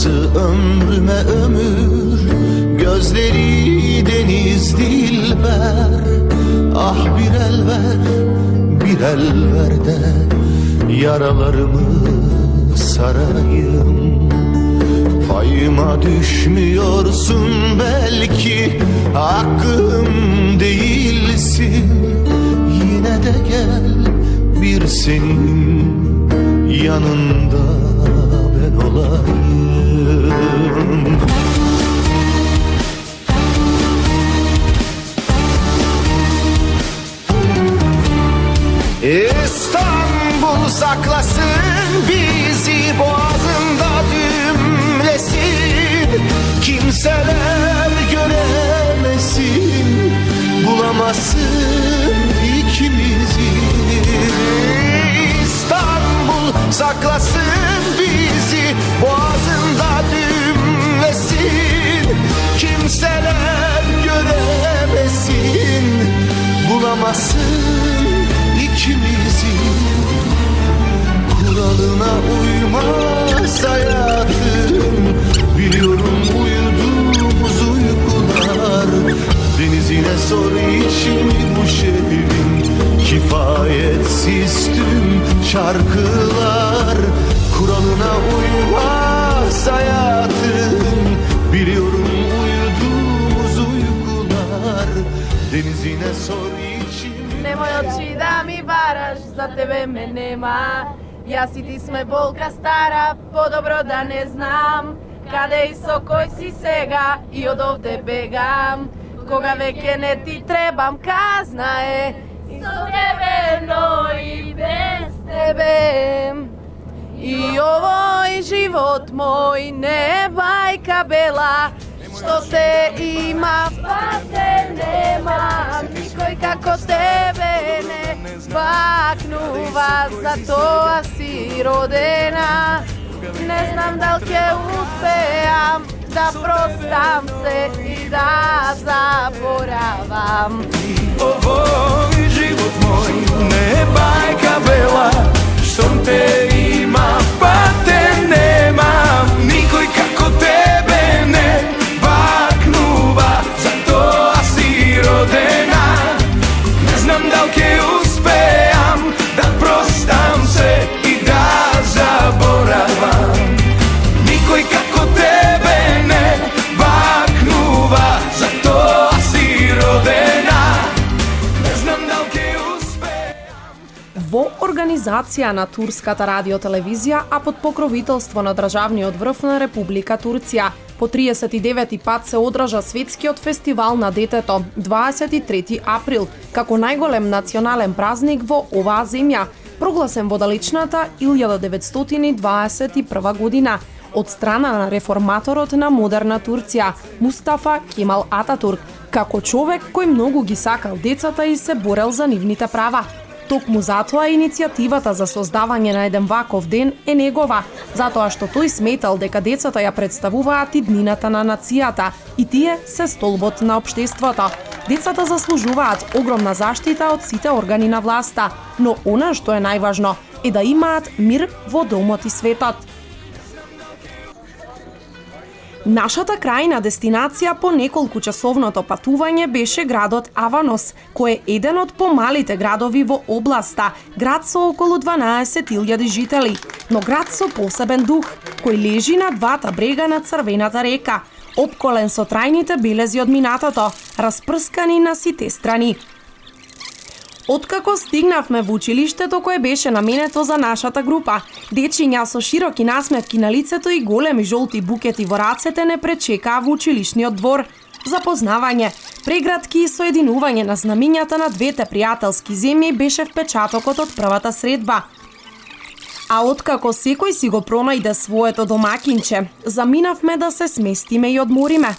Olması ömrüme ömür, gözleri deniz dilber. Ah bir el ver, bir el ver de yaralarımı sarayım. Payıma düşmüyorsun belki, hakkım değilsin. Yine de gel, bir senin yanında ben olayım. İstanbul saklasın bizi, boğazında düğümlesin. Kimseler göremesin, bulamasın ikimizi. İstanbul saklasın bizi, boğazında düğümlesin. Kimseler göremesin, bulamasın ikimizi. Kuralına uymaz hayatım, biliyorum uyuduğumuz uykular. Denizine sor içimi bu şehrin, kifayetsiz tüm şarkılar. Kuralına uymaz hayatım, biliyorum uyuduğumuz uykular. Denizine sor içimi. Nemoj oči da mi varaš, za tebe me nema. Ja si ti sme bolka stara, podobro da ne znam. Kade i so koj si sega i od ovde begam. Koga veke ne ti trebam, kazna je so tebe, no i bez tebe. I ovoj život moj ne bajka bela, što te ima pa te nema. Nikoj kako tebe ne baknuva, zato si rodena. Ne znam da li će uspejam da prostam se i da zaboravam. Ovoj život moj ne bajka bela, što te ima pa te nema. Nikoj kako tebe ne baknuva, zato si rodena. Ne znam da li će uspejam da prostam se i da zaboravam. Nikoj kako tebe ne baknuva, zato si rodena. Ne znam da li će uspejam. Во организација на турската радиотелевизија, а под покровителство на државниот врв на Република Турција, по 39 пат се одржа Светскиот фестивал на детето, 23 април, како најголем национален празник во оваа земја, прогласен во далечната 1921 година од страна на реформаторот на модерна Турција, Мустафа Кемал Ататурк, како човек кој многу ги сакал децата и се борел за нивните права. Токму затоа иницијативата за создавање на еден ваков ден е негова, затоа што тој сметал дека децата ја представуваат иднината на нацијата и тие се столбот на општеството. Децата заслужуваат огромна заштита од сите органи на власта, но она што е најважно е да имаат мир во домот и светот. Нашата крајна дестинација по неколкучасовното патување беше градот Аванос, кој е еден од помалите градови во областа, град со околу 12.000 жители, но град со посебен дух, кој лежи на двата брега на Црвената река, опколен со трајните белези од минатото, распрскани на сите страни. Откако стигнавме во училиштето кое беше наменето за нашата група, дечиња со широки насмевки на лицето и големи жолти букети во рацете не пречекаа во училишниот двор. Запознавање, прегратки и соединување на знамињата на двете пријателски земји беше впечатокот од првата средба. А откако секој си го пронајде своето домакинче, заминавме да се сместиме и одмориме.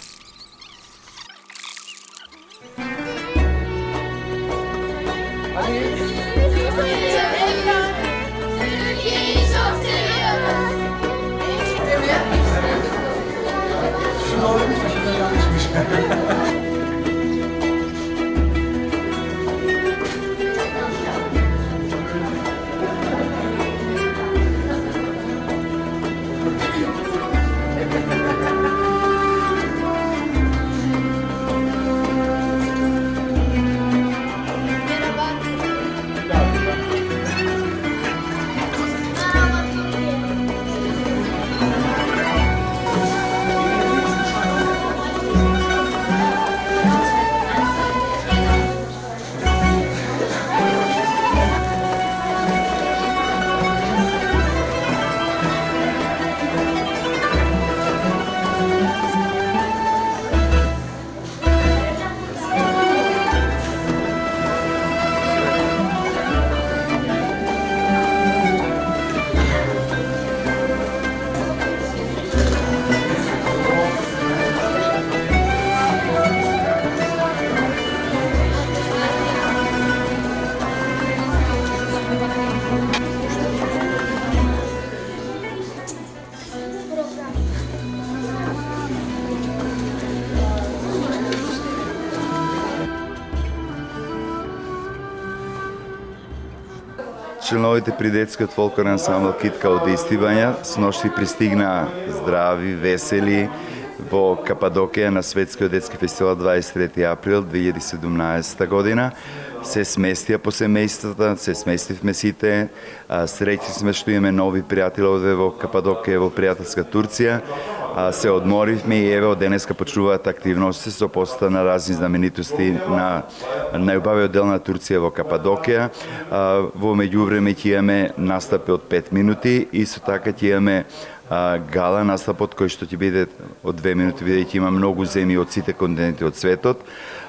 членовите при детскиот фолклорен ансамбл Китка од Истибања сношти пристигнаа здрави, весели во Кападокија на Светскиот детски фестивал 23 април 2017 година. Се сместија по семејствата, се сместивме сите, среќни сме што имаме нови пријатели овде во Кападокија, во пријателска Турција. Се одморивме и еве од денеска почнуваат активности со посета на разни знаменитости на најубавиот дел на Турција во Кападокија. Во меѓувреме ќе имаме настапи од 5 минути, исто така ќе имаме гала настапот кој што ќе биде од 2 минути, бидејќи има многу земји од сите континенти од светот.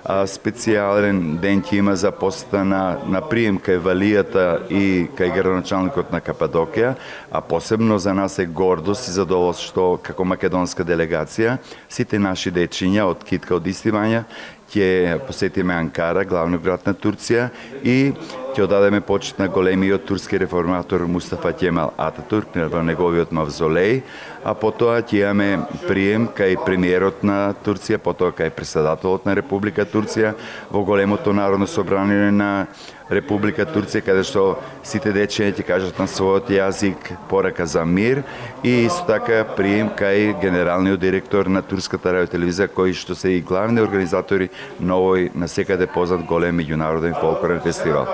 Специјален ден ќе има за посета на прием кај Валијата и кај градоначалникот на Кападокија, а посебно за нас е гордост и задоволство што како македонска делегација сите наши дечиња од Китка од Истибања ќе посетиме Анкара, главниот град на Турција, и ќе одадеме почит на големиот турски реформатор Мустафа Кемал Ататурк во неговиот мавзолеј, а потоа ќе имаме прием кај премиерот на Турција, потоа кај председателот на Република Турција во големото народно собрание на Република Турција, каде што сите дечиња ќе кажат на својот јазик порака за мир, и исто така прием кај генералниот директор на Турската радиотелевизија, кои што се и главни организатори на овој насекаде познат голем меѓународен фолклорен фестивал.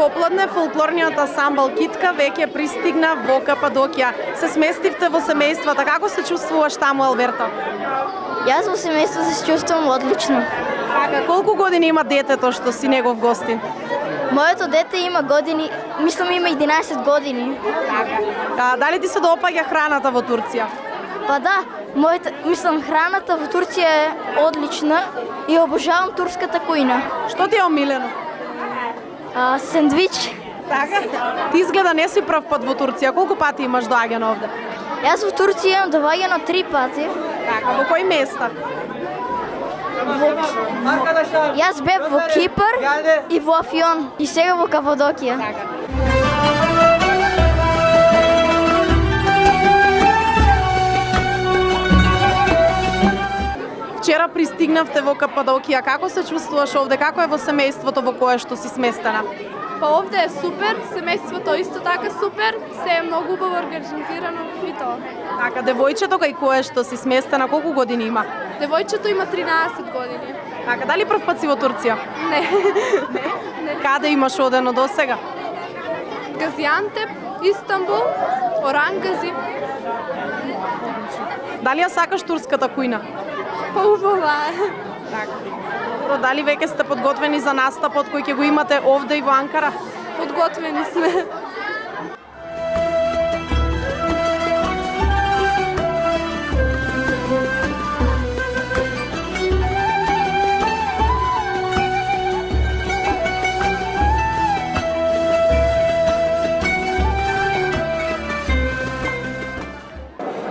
Попладне фолклорниот ансамбл Китка веќе пристигна во Кападокија. Се сместивте во семејствата. Како се чувствуваш таму, Алберто? Јас во семејство се чувствувам одлично. Така, колку години има детето што си негов гостин? Моето дете има години, мислам има 11 години. Дали ти се допаѓа храната во Турција? Па да, мислам храната во Турција е одлична и обожавам турската кујна. Што ти е омилено? Сендвич. Така? Ти изгледа не си прв пат во Турција. Колку пати имаш доаѓано овде? Јас во Турција имам доаѓано 3 пати. Така, во кои места? Јас бев во Кипар и во Афион и сега во Кападокија. Вчера пристигнавте во Кападокија. Како се чувствуваш овде? Како е во семејството во кое што си сместена? Па овде е супер, семејството исто така супер, се е многу убаво организирано и тоа. Така, девојчето кај кое што си сместена, колку години има? Девојчето има 13 години. Така, дали прв пат си во Турција? Не. Каде имаш одено досега? Газиантеп, Истанбул, Орангази. Дали ја сакаш турската кујна? Па убава е. Така. Дали веќе сте подготвени за настапот кој ќе го имате овде и во Анкара? Подготвени сме.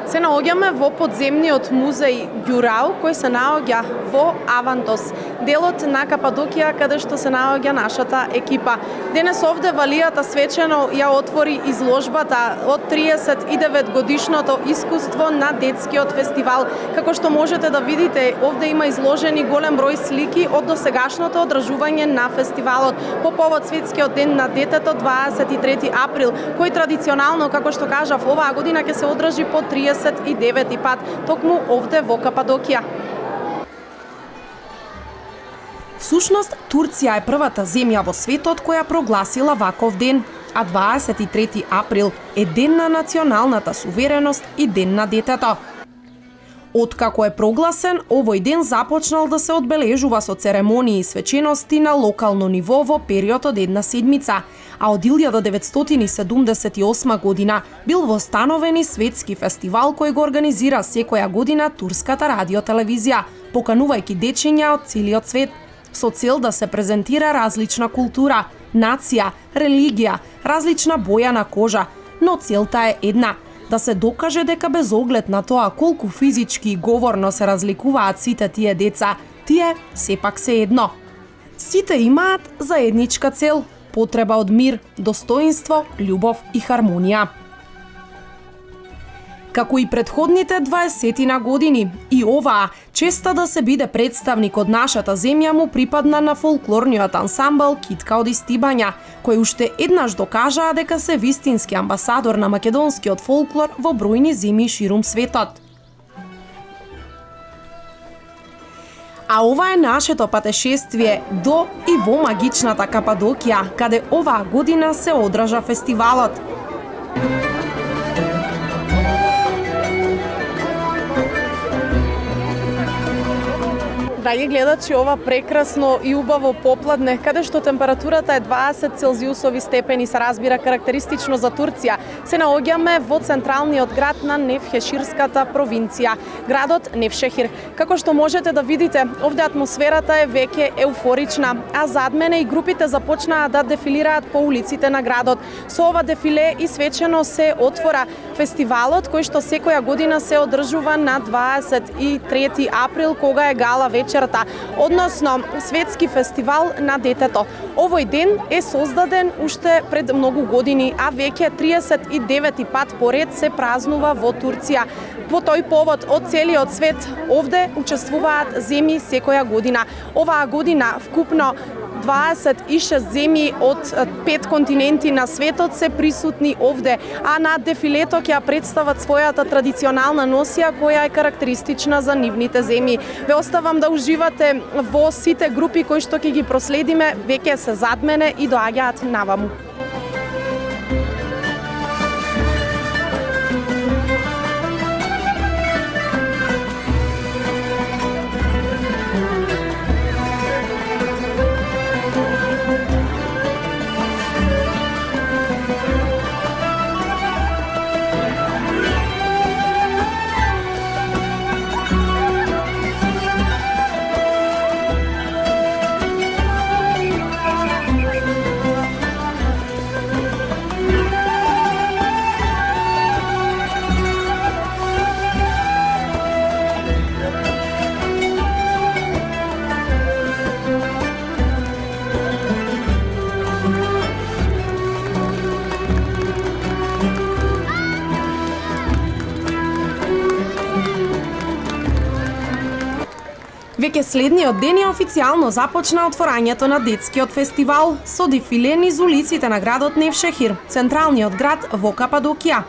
Се наоѓаме во подземниот музеј Ѓурау, кој се наоѓа во Авантос, делот на Кападокија каде што се наоѓа нашата екипа. Денес овде Валијата свечено ја отвори изложбата од 39 годишното искуство на детскиот фестивал. Како што можете да видите, овде има изложени голем број слики од досегашното одржување на фестивалот по повод Светскиот ден на детето 23 април, кој традиционално, како што кажав, оваа година ќе се одржи по 39 пат, токму овде во Кападокија. Всушност, Турција е првата земја во светот која прогласила ваков ден, а 23 април е ден на националната сувереност и ден на детето. Откако е прогласен, овој ден започнал да се одбележува со церемонии и свечености на локално ниво во период од една седмица, а од 1978 година бил востановен и светски фестивал кој го организира секоја година турската радиотелевизија, поканувајќи дечиња од целиот свет, со цел да се презентира различна култура, нација, религија, различна боја на кожа, но целта е една – да се докаже дека без оглед на тоа колку физички и говорно се разликуваат сите тие деца, тие сепак се едно. Сите имаат заедничка цел – потреба од мир, достоинство, љубов и хармонија. Како и претходните 20 години, и оваа, честа да се биде представник од нашата земја му припадна на фолклорниот ансамбл Китка од Истибања, кој уште еднаш докажаа дека се вистински амбасадор на македонскиот фолклор во бројни земји ширум светот. А ова е нашето патешествие до и во магичната Кападокија, каде оваа година се одржа фестивалот. Драги гледачи, ова прекрасно и убаво попладне, каде што температурата е 20 целзиусови степени, се разбира карактеристично за Турција, се наоѓаме во централниот град на Невшехирската провинција, градот Невшехир. Како што можете да видите, овде атмосферата е веќе еуфорична, а зад мене и групите започнаа да дефилираат по улиците на градот. Со ова дефиле и свечено се отвора фестивалот кој што секоја година се одржува на 23 април, кога е гала вечерта, односно светски фестивал на детето. Овој ден е создаден уште пред многу години, а веќе 39 пат поред се празнува во Турција. По тој повод од целиот свет овде учествуваат земји секоја година. Оваа година вкупно 26 земји од 5 континенти на светот се присутни овде, а на дефилето ќе представат својата традиционална носија која е карактеристична за нивните земји. Ве оставам да уживате во сите групи кои што ќе ги проследиме, веќе се зад мене и доаѓаат наваму. Веќе следниот ден е официјално започна отворањето на детскиот фестивал со дефиле низ улиците на градот Невшехир, централниот град во Кападокија.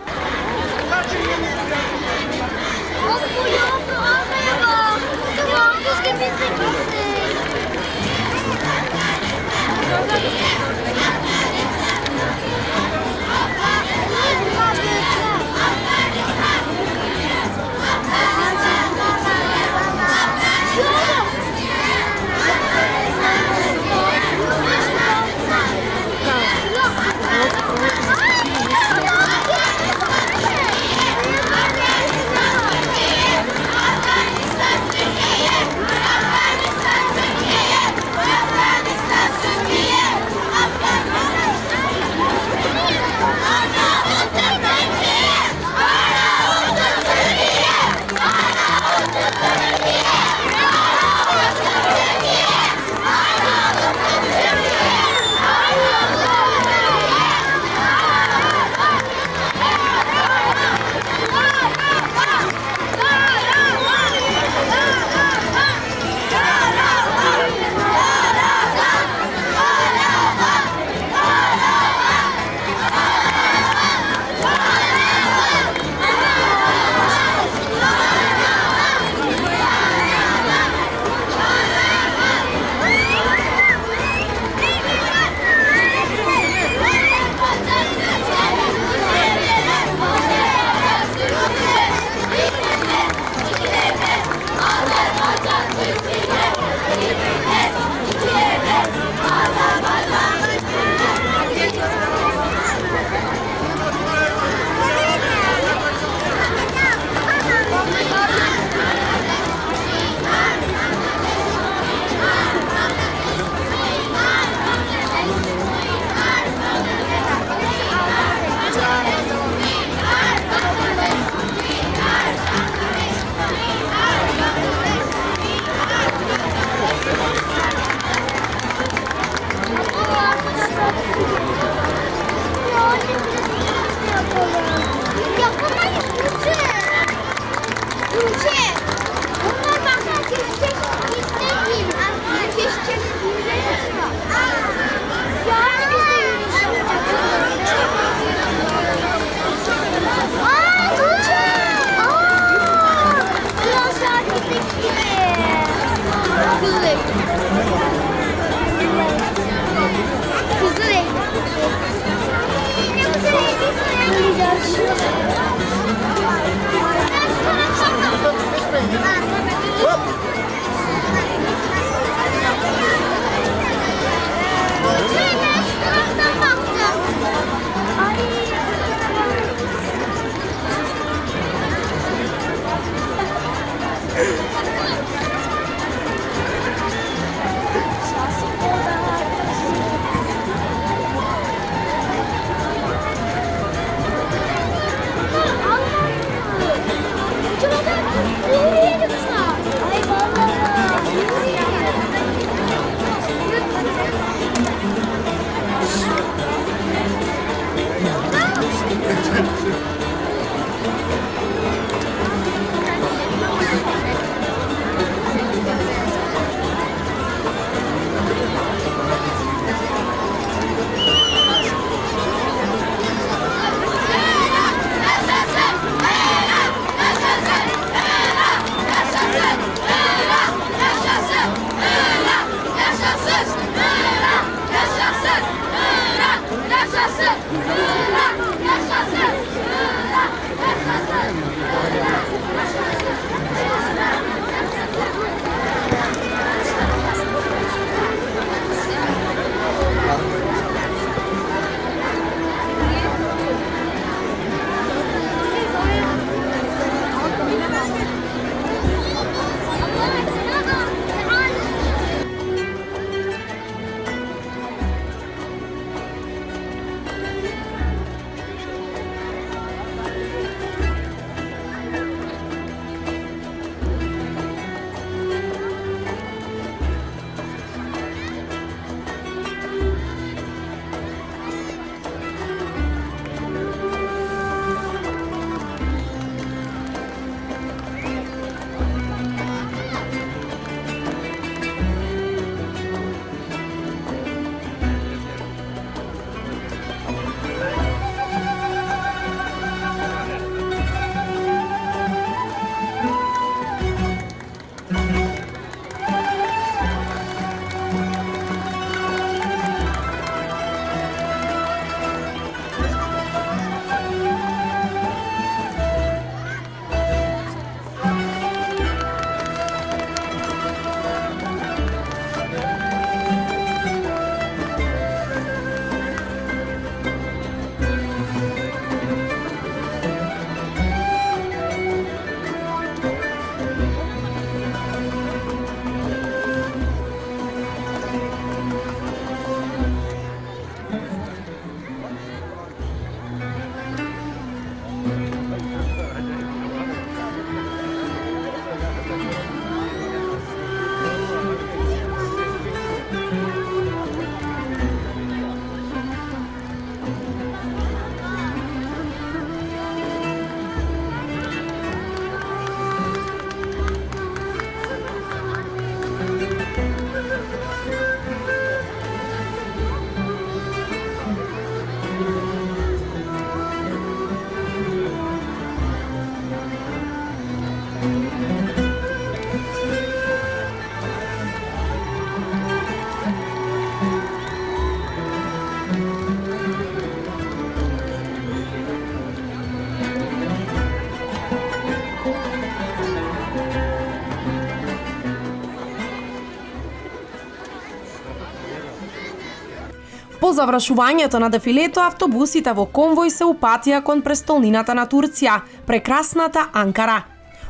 По завршувањето на дефилето, автобусите во конвој се упатија кон престолнината на Турција, прекрасната Анкара.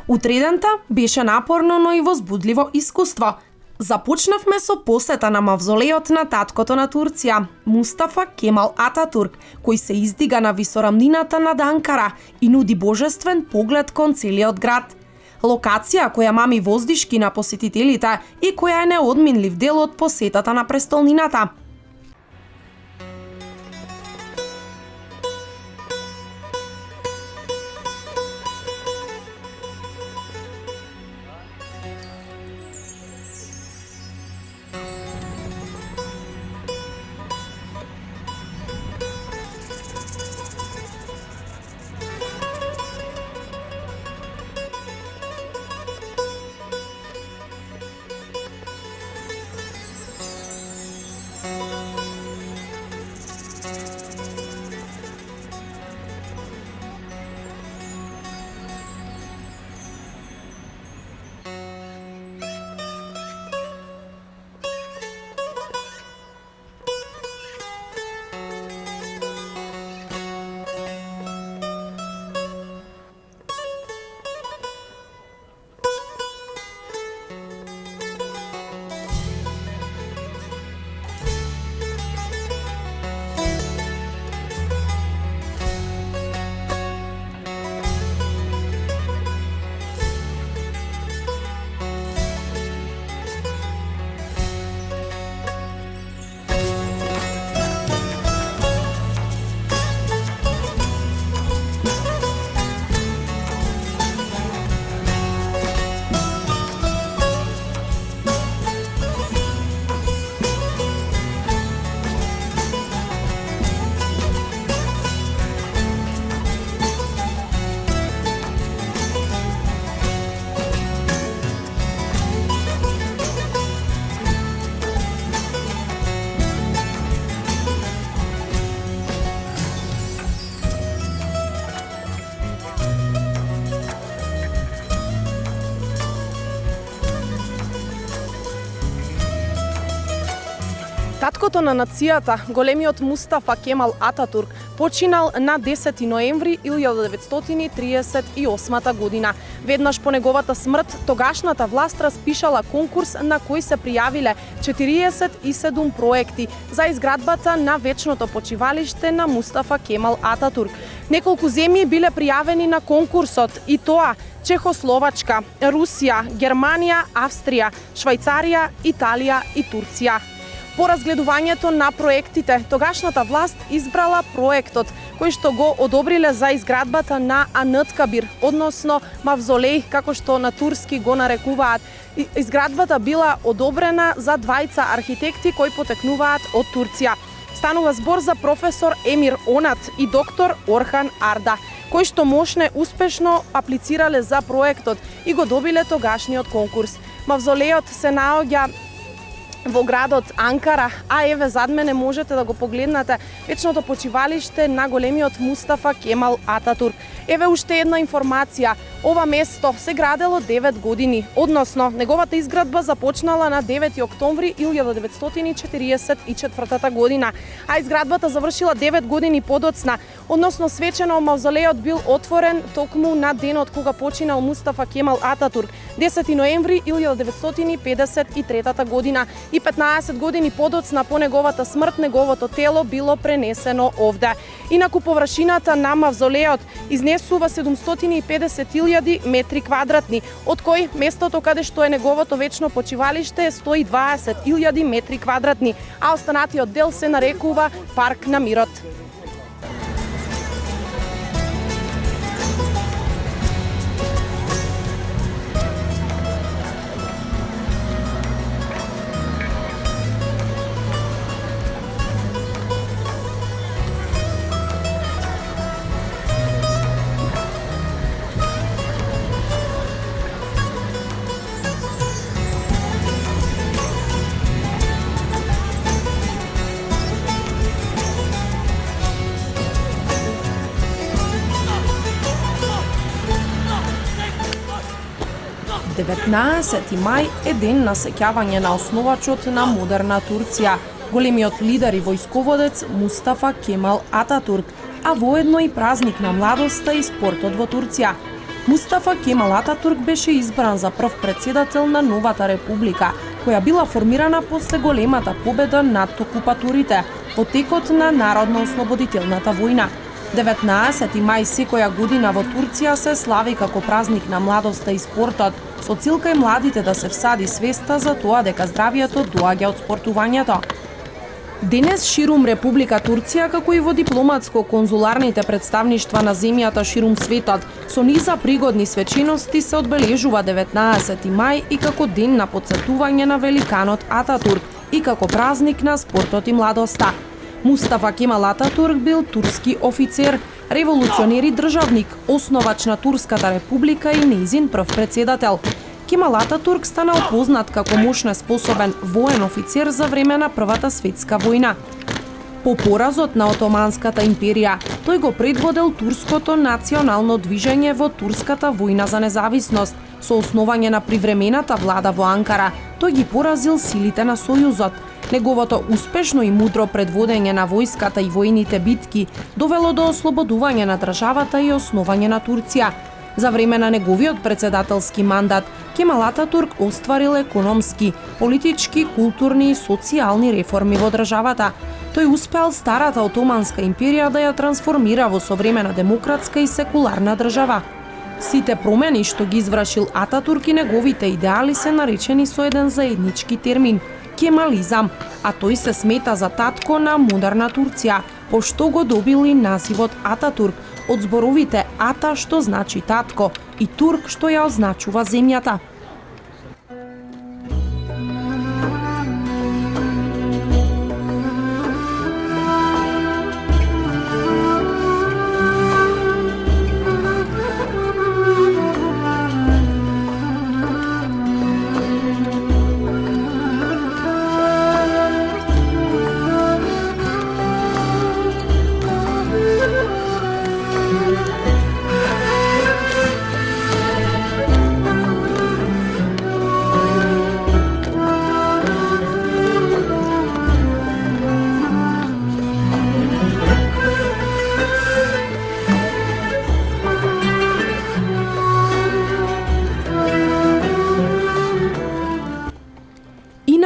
Утредента беше напорно, но и возбудливо искуство. Започнавме со посета на мавзолеот на таткото на Турција, Мустафа Кемал Ататурк, кој се издига на висорамнината над Анкара и нуди божествен поглед кон целиот град. Локација која мами воздишки на посетителите и која е неодминлив дел од посетата на престолнината. Таткото на нацијата, големиот Мустафа Кемал Ататурк, починал на 10 ноември 1938 година. Веднаш по неговата смрт, тогашната власт распишала конкурс на кој се пријавиле 47 проекти за изградбата на вечното почивалиште на Мустафа Кемал Ататурк. Неколку земји биле пријавени на конкурсот, и тоа Чехословачка, Русија, Германија, Австрија, Швајцарија, Италија и Турција. По разгледувањето на проектите, тогашната власт избрала проектот кој што го одобриле за изградбата на Анıtkabir, односно мавзолеј, како што на турски го нарекуваат. Изградбата била одобрена за двајца архитекти кои потекнуваат од Турција. Станува збор за професор Емир Онат и доктор Орхан Арда, кои што мошне успешно аплицирале за проектот и го добиле тогашниот конкурс. Мавзолеот се наоѓа во градот Анкара, а еве зад мене можете да го погледнете вечното почивалиште на големиот Мустафа Кемал Ататурк. Еве уште една информација. Ова место се градело 9 години, односно неговата изградба започнала на 9 октомври 1944 година, а изградбата завршила 9 години подоцна, односно свечено мавзолеот бил отворен токму на денот кога починал Мустафа Кемал Ататурк, 10 ноември 1953 година, и 15 години подоцна по неговата смрт неговото тело било пренесено овде. Инаку површината на мавзолеот изнесува 750.000 метри квадратни, од кои местото каде што е неговото вечно почивалиште е 120.000 метри квадратни, а останатиот дел се нарекува Парк на мирот. Деветнаесети мај е ден на сеќавање на основачот на модерна Турција. големиот лидер и војсководец Мустафа Кемал Ататурк, а воедно и празник на младоста и спортот во Турција. Мустафа Кемал Ататурк беше избран за прв председател на новата република, која била формирана после големата победа над окупаторите во текот на Народно-ослободителната војна. 19 мај секоја година во Турција се слави како празник на младоста и спортот, со цел кај младите да се всади свеста за тоа дека здравието доаѓа од спортувањето. Денес ширум Република Турција, како и во дипломатско-конзуларните представништва на земјата ширум светот, со низа пригодни свечености се одбележува 19 мај и како ден на потсетување на великанот Ататурк и како празник на спортот и младоста. Мустафа Кемал Ататурк бил турски офицер, револуционер и државник, основач на Турската република и нејзин прв председател. Кемал Ататурк станал познат како мощно способен воен офицер за време на Првата светска војна. По поразот на Отоманската империја, тој го предводел турското национално движење во Турската војна за независност, со основање на привремената влада во Анкара. Тој ги поразил силите на Сојузот. Неговото успешно и мудро предводење на војската и војните битки довело до ослободување на државата и основање на Турција. За време на неговиот председателски мандат, Кемал Ататурк остварил економски, политички, културни и социјални реформи во државата. Тој успеал старата Отоманска империја да ја трансформира во современа демократска и секуларна држава. Сите промени што ги извршил Ататурк и неговите идеали се наречени со еден заеднички термин – кемализам, а тој се смета за татко на модерна Турција, пошто го добил и називот Ататурк од зборовите Ата што значи татко и Турк што ја означува земјата.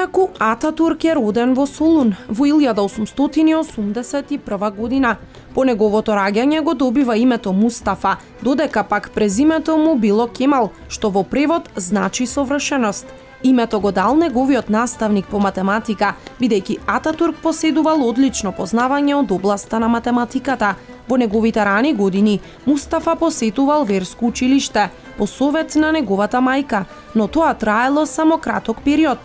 Инаку Ататурк е роден во Солун во 1881 година. По неговото раѓање го добива името Мустафа, додека пак презимето му било Кемал, што во превод значи совршеност. Името го дал неговиот наставник по математика, бидејќи Ататурк поседувал одлично познавање од областа на математиката. Во неговите рани години Мустафа посетувал верско училиште по совет на неговата мајка, но тоа траело само краток период.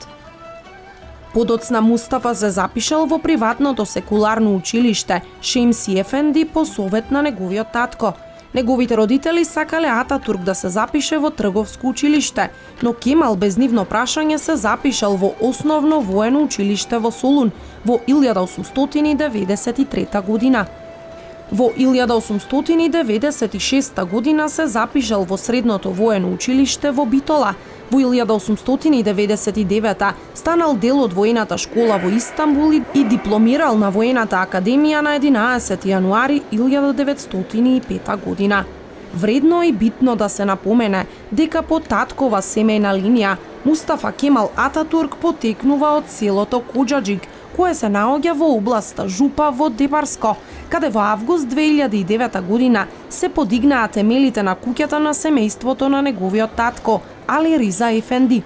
Подоцна Мустафа се запишал во приватното секуларно училиште Шемси Ефенди по совет на неговиот татко. Неговите родители сакале Ататурк да се запише во трговско училиште, но Кемал без нивно прашање се запишал во основно воено училиште во Солун во 1893 година. Во 1896 година се запишал во средното воено училиште во Битола. Во 1899 станал дел од воената школа во Истанбул и дипломирал на воената академија на 11 јануари 1905 година. Вредно и битно да се напомене дека по таткова семејна линија Мустафа Кемал Ататурк потекнува од селото Коџаџик, кое се наоѓа во областа Жупа во Депарско, каде во август 2009 година се подигнаа темелите на куќата на семејството на неговиот татко, Али Риза Ефенди.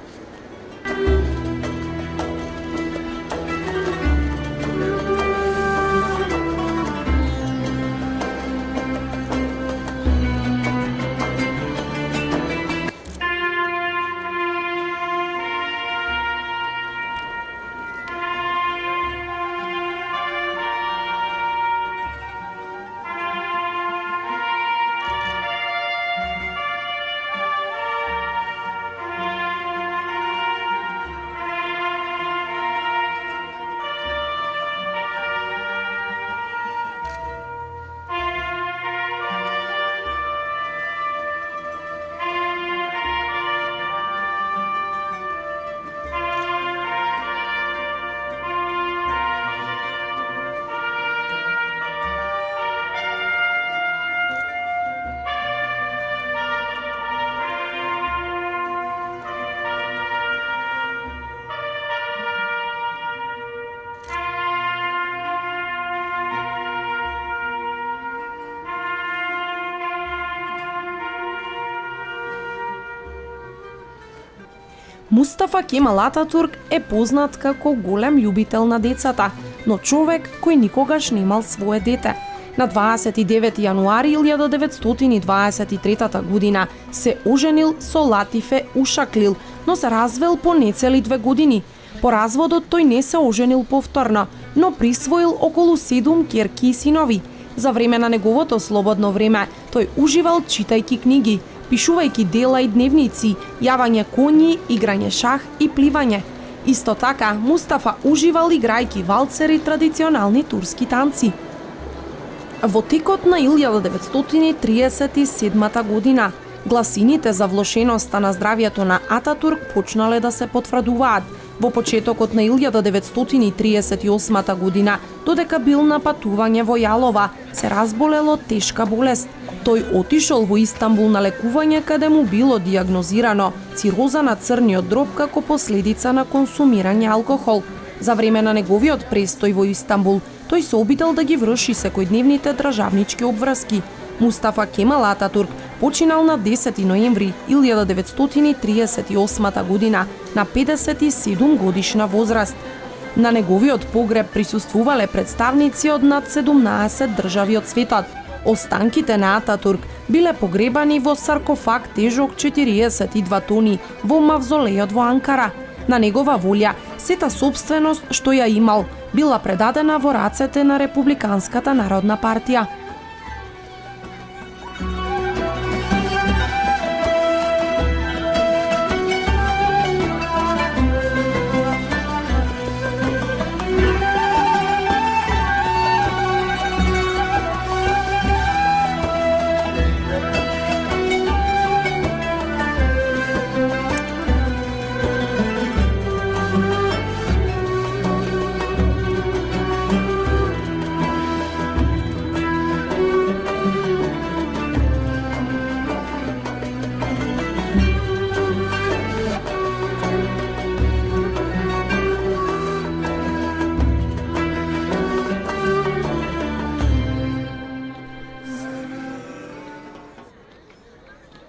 Мустафа Кемал Ататурк е познат како голем љубител на децата, но човек кој никогаш немал свое дете. На 29 јануари 1923 година се оженил со Латифе Ушаклил, но се развел по нецели 2 години. По разводот тој не се оженил повторно, но присвоил околу 7 ќерки и синови. За време на неговото слободно време тој уживал читајќи книги, пишувајќи дела и дневници, јавање коњи, играње шах и пливање. Исто така, Мустафа уживал играјќи валцери традиционални турски танци. Во текот на 1937 година, гласините за влошеноста на здравјето на Ататурк почнале да се потврдуваат. Во почетокот на 1938 година, додека бил на патување во Јалова, се разболело тешка болест. Тој отишол во Истанбул на лекување, каде му било диагнозирано цироза на црниот дроб како последица на консумирање алкохол. За време на неговиот престој во Истанбул, тој се обидел да ги врши секојдневните државнички обврски. Мустафа Кемал Ататурк починал на 10 ноември 1938 година на 57 годишна возраст. На неговиот погреб присуствувале представници од над 17 држави од светот. Останките на Ататурк биле погребани во саркофаг тежок 42 тони во мавзолејот во Анкара. На негова волја, сета собственост што ја имал, била предадена во рацете на Републиканската народна партија.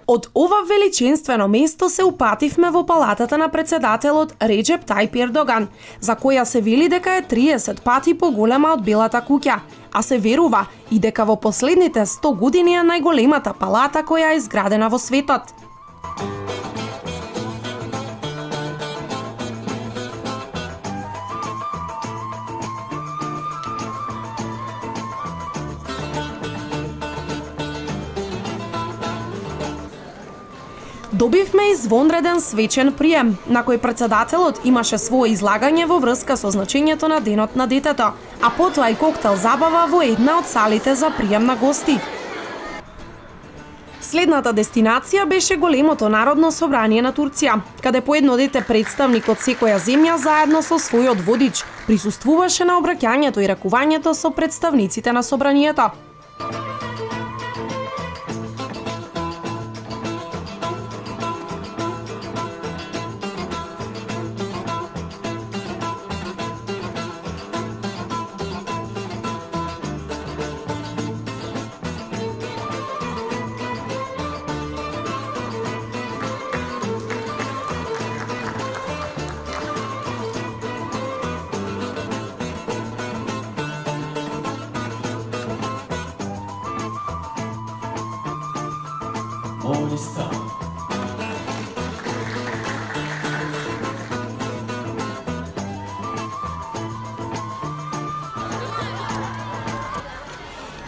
Од ова величенствено место се упативме во палатата на председателот Реджеп Тајип Ердоган, за која се вели дека е 30 пати поголема од Белата куќа, а се верува и дека во последните 100 години е најголемата палата која е изградена во светот. Добивме извонреден свечен прием, на кој председателот имаше свое излагање во врска со значењето на Денот на детето, а потоа и коктел забава во една од салите за прием на гости. Следната дестинација беше големото народно собрание на Турција, каде по едно дете представник од секоја земја заедно со својот водич присуствуваше на обраќањето и ракувањето со представниците на собранието.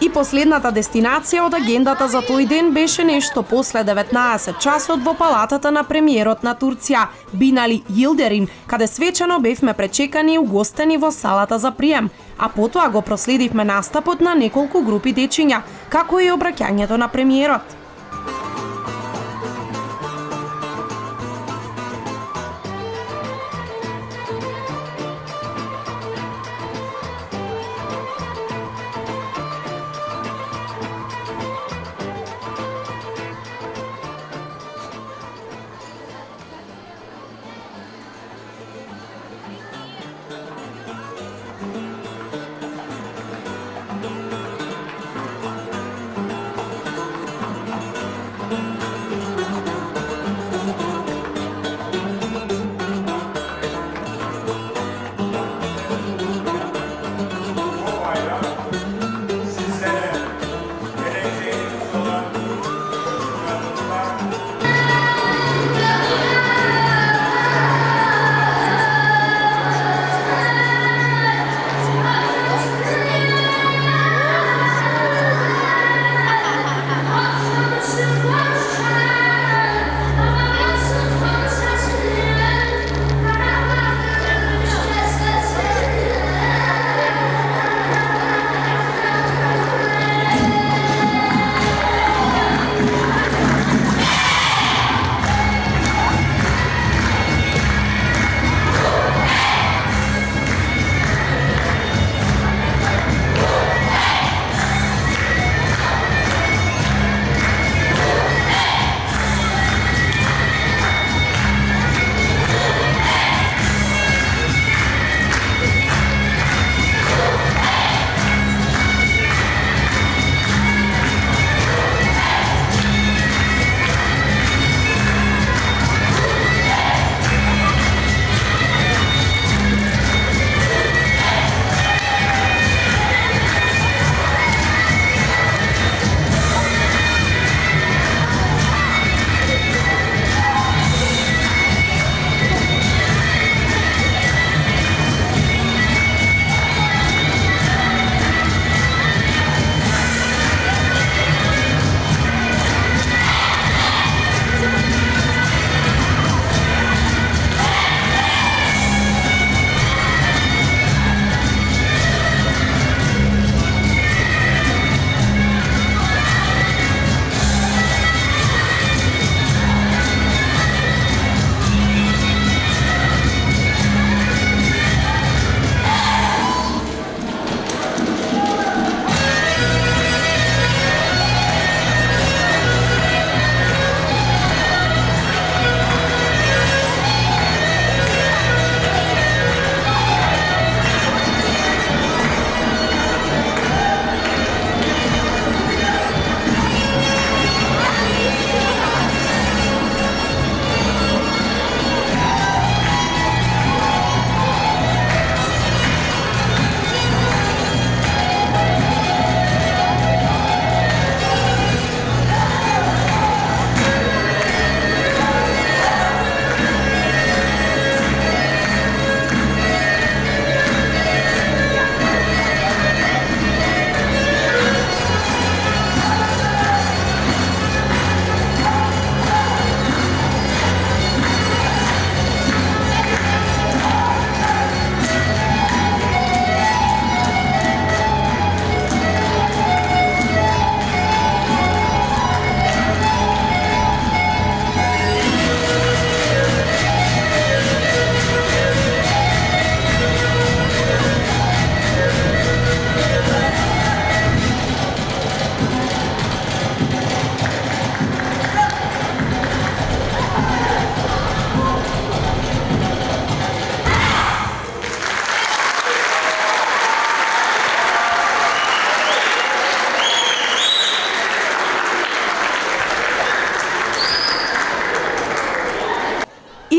И последната дестинација од агендата за тој ден беше нешто после 19 часот во палатата на премиерот на Турција, Бинали Йилдерим, каде свечено бевме пречекани и угостени во салата за прием, а потоа го проследивме настапот на неколку групи дечиња, како и обраќањето на премиерот.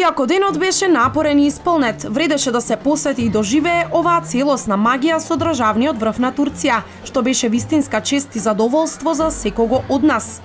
Иако денот беше напорен и исполнет, вредеше да се посети и доживее оваа целосна магија со државниот врв на Турција, што беше вистинска чест и задоволство за секого од нас.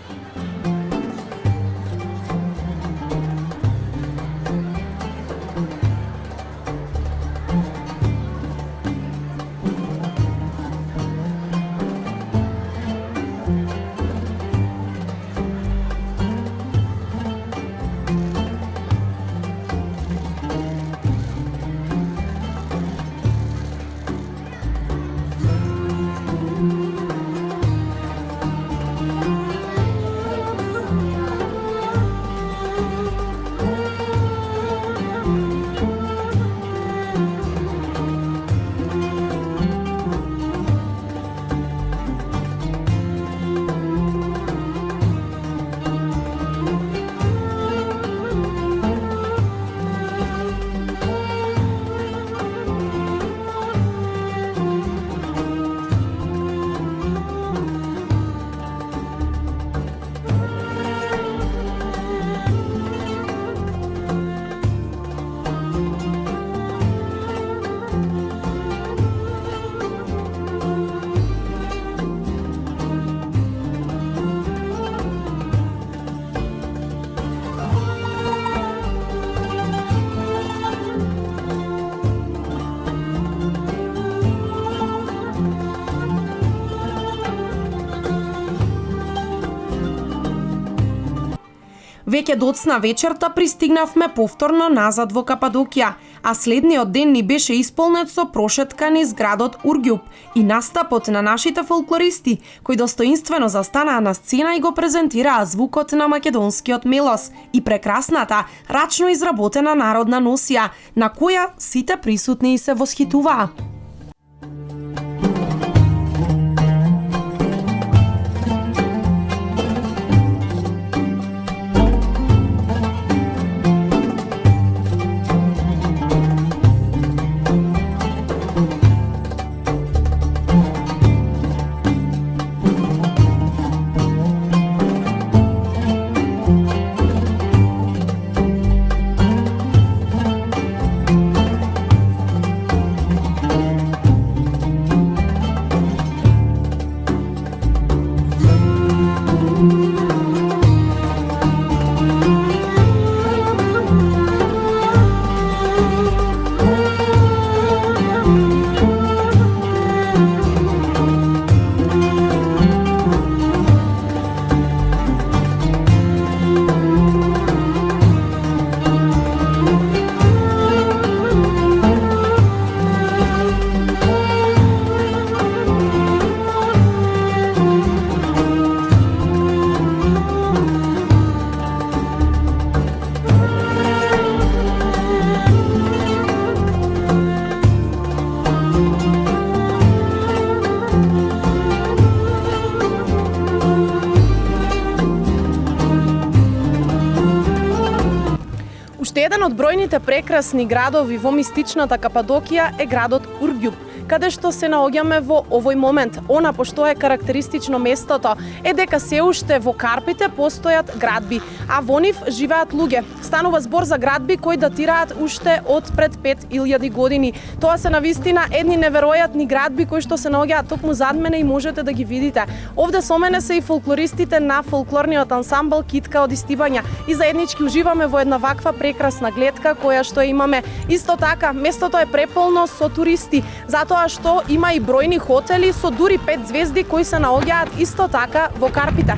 Веќе доцна вечерта пристигнавме повторно назад во Кападокија, а следниот ден ни беше исполнет со прошетка низ градот Ургјуп и настапот на нашите фолклористи, кои достоинствено застанаа на сцена и го презентираа звукот на македонскиот мелос и прекрасната, рачно изработена народна носија, на која сите присутни се восхитуваа. Уште еден од бројните прекрасни градови во мистичната Кападокија е градот Ургјуп, каде што се наоѓаме во овој момент. Она пошто е карактеристично местото е дека се уште во Карпите постојат градби, а во нив живеат луѓе. Станува збор за градби кои датираат уште од пред 5000 години. Тоа се навистина едни неверојатни градби кои што се наоѓаат токму зад мене и можете да ги видите. Овде со мене се и фолклористите на фолклорниот ансамбл Китка од Истибања и заеднички уживаме во една ваква прекрасна гледка која што имаме. Исто така, местото е преполно со туристи, затоа што има и бројни хотели со дури 5 звезди кои се наоѓаат исто така во Карпите.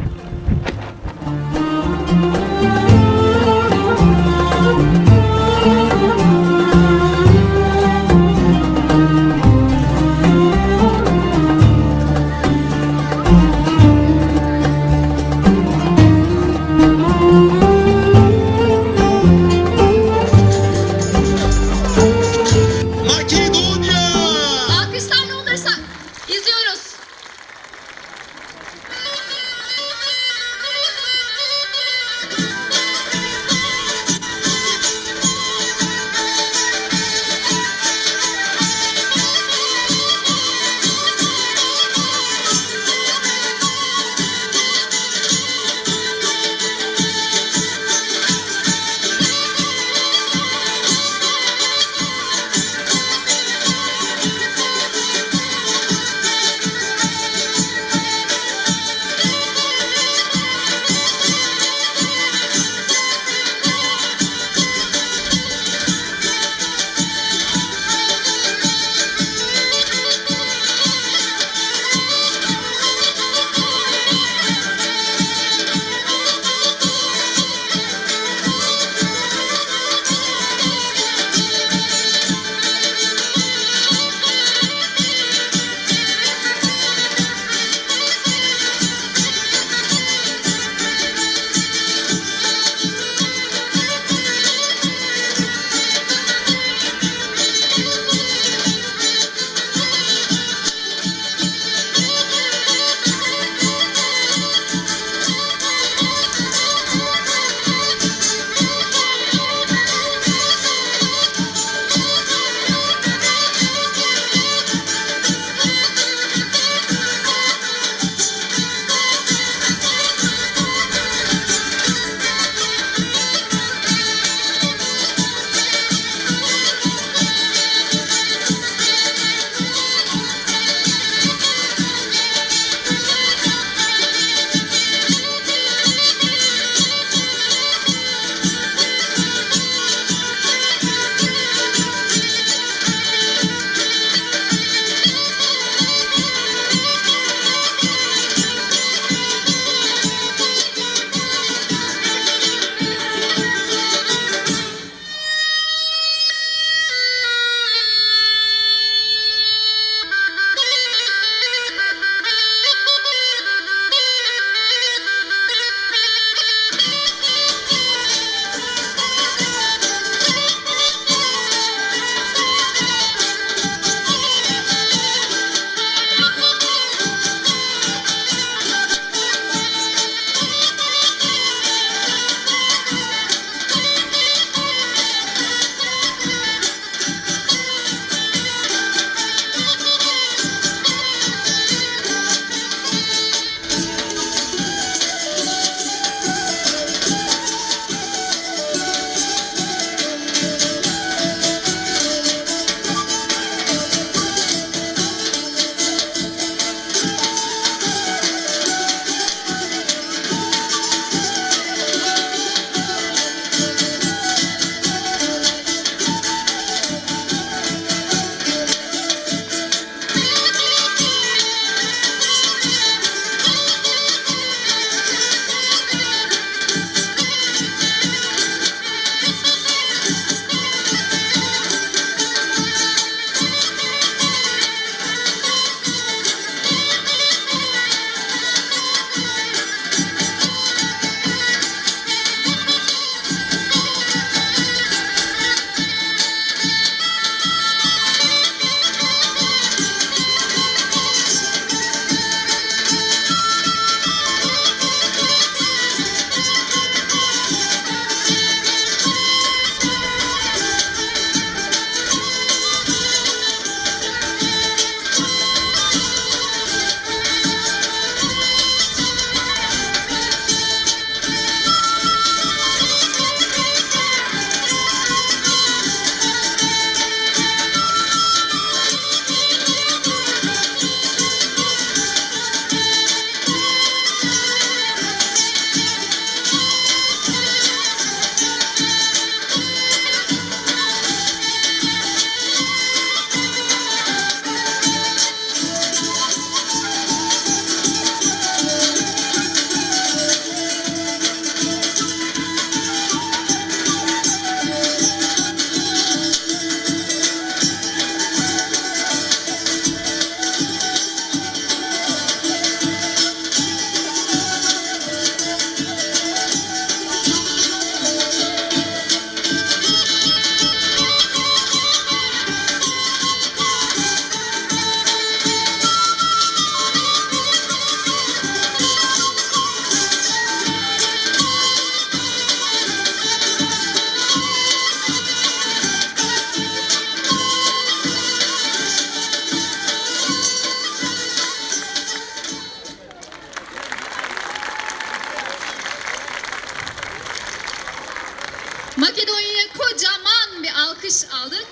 alkış aldık.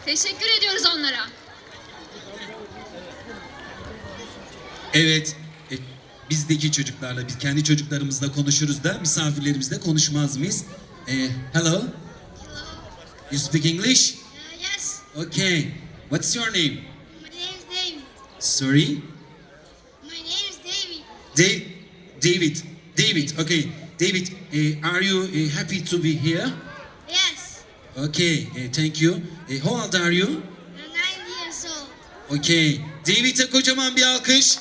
Teşekkür ediyoruz onlara. Evet, bizdeki çocuklarla, biz kendi çocuklarımızla konuşuruz da misafirlerimizle konuşmaz mıyız? Hello? You speak English? Yes, Okay. What's your name? my name is David. Sorry? My name is David. David. David. Okay. David, are you happy to be here? Yes, Okay. Thank you. How old are you? I'm 9 years old. Okay. David'e kocaman bir alkış.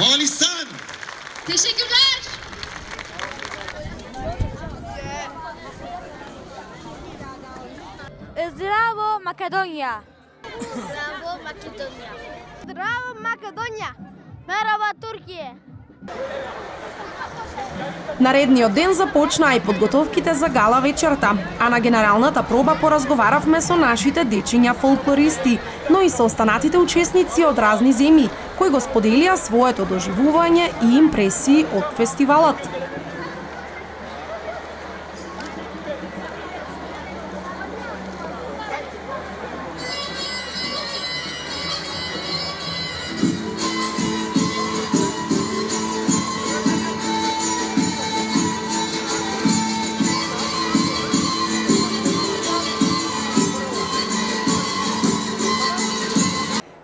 Moğolistan. Teşekkürler. Здраво, Македония! Bravo Makedonya. Здраво, Македония! Мераба, Туркия! Наредниот ден започнаа и подготовките за гала вечерта, а на генералната проба поразговаравме со нашите дечиња фолклористи, но и со останатите учесници од разни земји, кои го споделија своето доживување и импресии од фестивалот.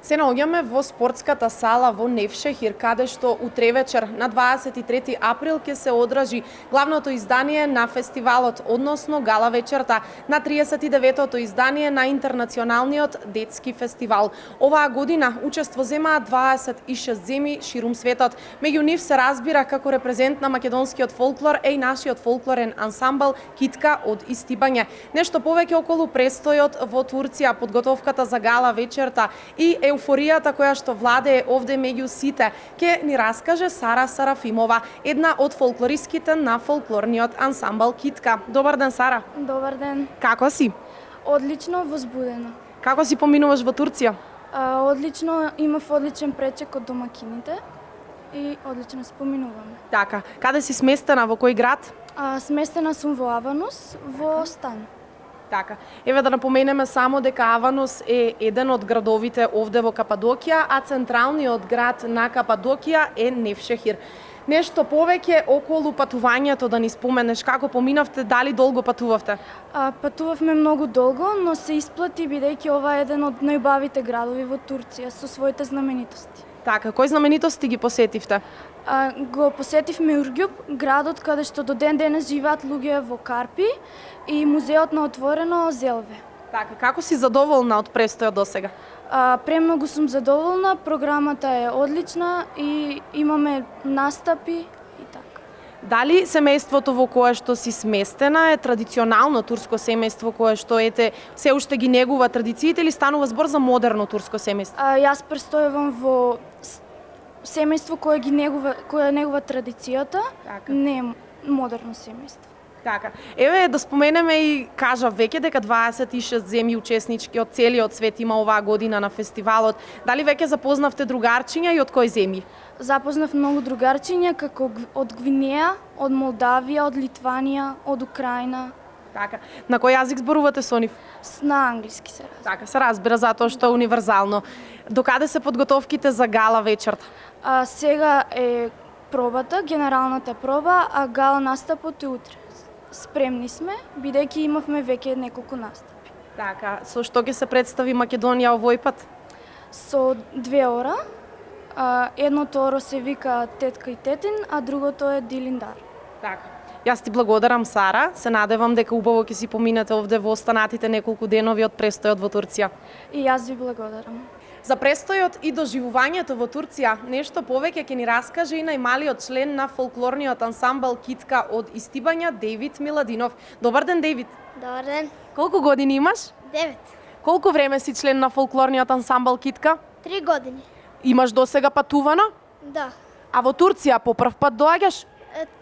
Се наоѓаме во спортската сала во Невшехир, каде што утре вечер на 23 април ќе се одржи главното издание на фестивалот, односно гала вечерта на 39-тото издание на интернационалниот детски фестивал. Оваа година учество земаа 26 земји ширум светот. Меѓу нив се разбира како репрезент на македонскиот фолклор е и нашиот фолклорен ансамбл Китка од Истибање. Нешто повеќе околу престојот во Турција, подготовката за гала вечерта и еуфоријата која што владее овде меѓу сите, ќе ни раскаже Сара Сарафимова, една од фолклористките на фолклорниот ансамбл Китка. Добар ден, Сара. Добар ден. Како си? Одлично, возбудено. Како си поминуваш во Турција? Одлично, имав одличен пречек од домакините и одлично се поминуваме. Така, каде си сместена, во кој град? Сместена сум во Аванус, во стан. Така. Еве да напоменеме само дека Аванус е еден од градовите овде во Кападокија, а централниот град на Кападокија е Невшехир. Нешто повеќе околу патувањето да ни споменеш, како поминавте, дали долго патувавте? Патувавме многу долго, но се исплати бидејќи ова е еден од најубавите градови во Турција со своите знаменитости. Така, кои знаменитости ги посетивте? Го посетивме Ургјуб, градот каде што до ден денес живеат луѓе во Карпи и музеот на отворено Зелве. Така, како си задоволна од престојот досега? Премногу сум задоволна, програмата е одлична и имаме настапи и така. Дали семејството во кое што си сместена е традиционално турско семејство кое што се уште ги негува традициите или станува збор за модерно турско семејство? Јас престојувам во семејство кое негува традицијата, Така. не е модерно семејство. Така. Еве да споменеме и кажав веќе дека 26 земји учеснички од целиот свет има оваа година на фестивалот. Дали веќе запознавте другарчиња и од кои земји? Запознав многу другарчиња како од Гвинеја, од Молдавија, од Литванија, од Украина. Така. На кој јазик зборувате со нив? На англиски се разбира. Така, се разбира затоа што е универзално. Докаде се подготовките за гала вечерта? Сега е пробата, генералната проба, а гала настапот е утре. Спремни сме, бидејќи имавме веќе неколку настапи. Така, со што ќе се представи Македонија овој пат? Со 2 ора. Едното оро се вика Тетка и Тетин, а другото е Дилиндар. Така. Јас ти благодарам, Сара. Се надевам дека убаво ќе си поминете овде во останатите неколку денови од престојот во Турција. И јас ви благодарам. За престојот и доживувањето во Турција, нешто повеќе ќе ни раскаже и најмалиот член на фолклорниот ансамбл Китка од Истибања, Дејвид Миладинов. Добар ден, Дејвид. Добар ден. Колку години имаш? 9. Колку време си член на фолклорниот ансамбл Китка? 3 години. Имаш досега патувано? Да. А во Турција по прв пат доаѓаш?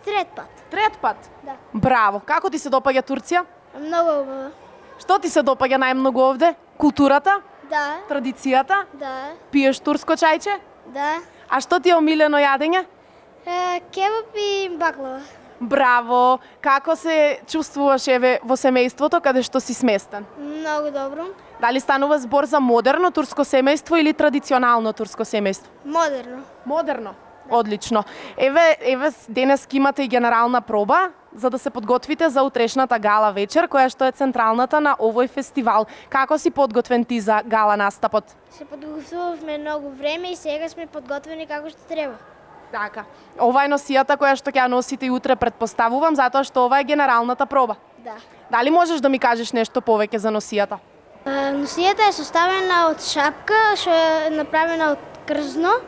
Трет пат. Трет пат? Да. Браво. Како ти се допаѓа Турција? Многу убаво. Што ти се допаѓа најмногу овде? Културата? Да. Традицијата? Да. Пиеш турско чајче? Да. А што ти е омилено јадење? Кебаб и баклава. Браво! Како се чувствуваш еве во семејството каде што си сместен? Многу добро. Дали станува збор за модерно турско семејство или традиционално турско семејство? Модерно. Модерно. Одлично. Еве денес имате и генерална проба за да се подготвите за утрешната гала вечер, која што е централната на овој фестивал. Како си подготвен ти за гала настапот? Се подготвувавме многу време и сега сме подготвени како што треба. Така. Ова е носијата која што ќе ја носите и утре, претпоставувам, затоа што ова е генералната проба. Да. Дали можеш да ми кажеш нешто повеќе за носијата? Носијата е составена од шапка, што е направена од крзно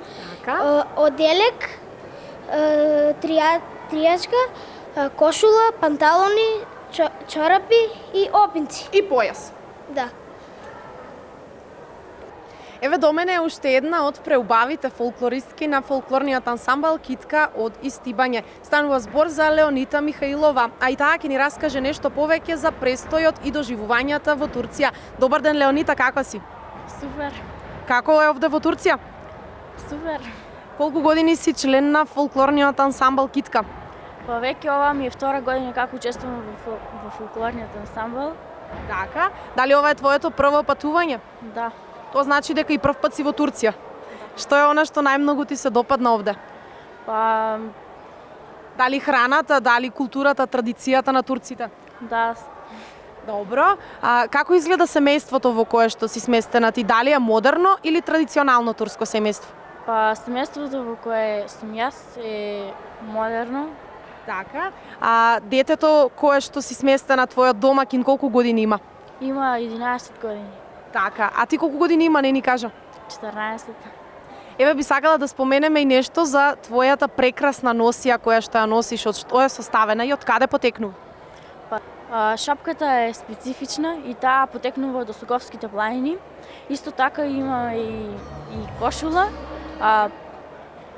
Така. Оделек, тријачка, кошула, панталони, чорапи и опинци. И појас. Да. Еве до мене е уште една од преубавите фолклористки на фолклорниот ансамбл Китка од Истибање. Станува збор за Леонита Михаилова, а и таа ќе ни раскаже нешто повеќе за престојот и доживувањата во Турција. Добар ден, Леонита, како си? Супер, Како е овде во Турција? супер. Колку години си член на фолклорниот ансамбл Китка? Па веќе ова ми е втора година како учествувам во фолклорниот ансамбл. Така. Дали ова е твоето прво патување? Да. Тоа значи дека и прв пат си во Турција. Што е она што најмногу ти се допадна овде? Па Дали храната, дали културата, традицијата на турците? да, Добро. А како изгледа семејството во кое што си сместена ти? Дали е модерно или традиционално турско семејство? па семејството во кое сум јас е модерно. Така. А детето кое што си сместена, твојот домакин, колку години има? Има 11 години. Така. А ти колку години има, не ни кажа? 14. Еве би сакала да споменеме и нешто за твојата прекрасна носија која што ја носиш, од што е составена и од каде потекнува? Шапката е специфична и таа потекнува од Осоговските планини. Исто така има и кошула,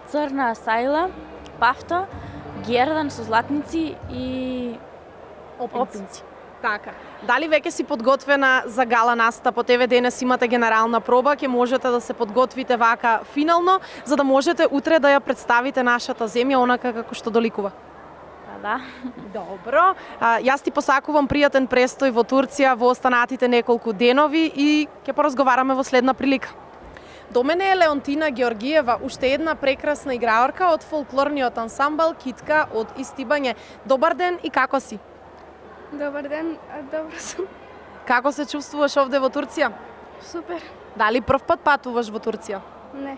црна сајла, пафта, гердан со златници и опинци. Така. Дали веќе си подготвена за гала настапот? Еве денес имате генерална проба, ќе можете да се подготвите вака финално, за да можете утре да ја представите нашата земја онака како што доликува. Па да. Добро. Јас ти посакувам пријатен престој во Турција во останатите неколку денови и ќе поразговараме во следна прилика. До мене е Леонтина Георгиева, уште една прекрасна играорка од фолклорниот ансамбл Китка од Истибање. Добар ден и како си? Добар ден, добро сум. Како се чувствуваш овде во Турција? Супер. Дали прв пат патуваш во Турција? Не,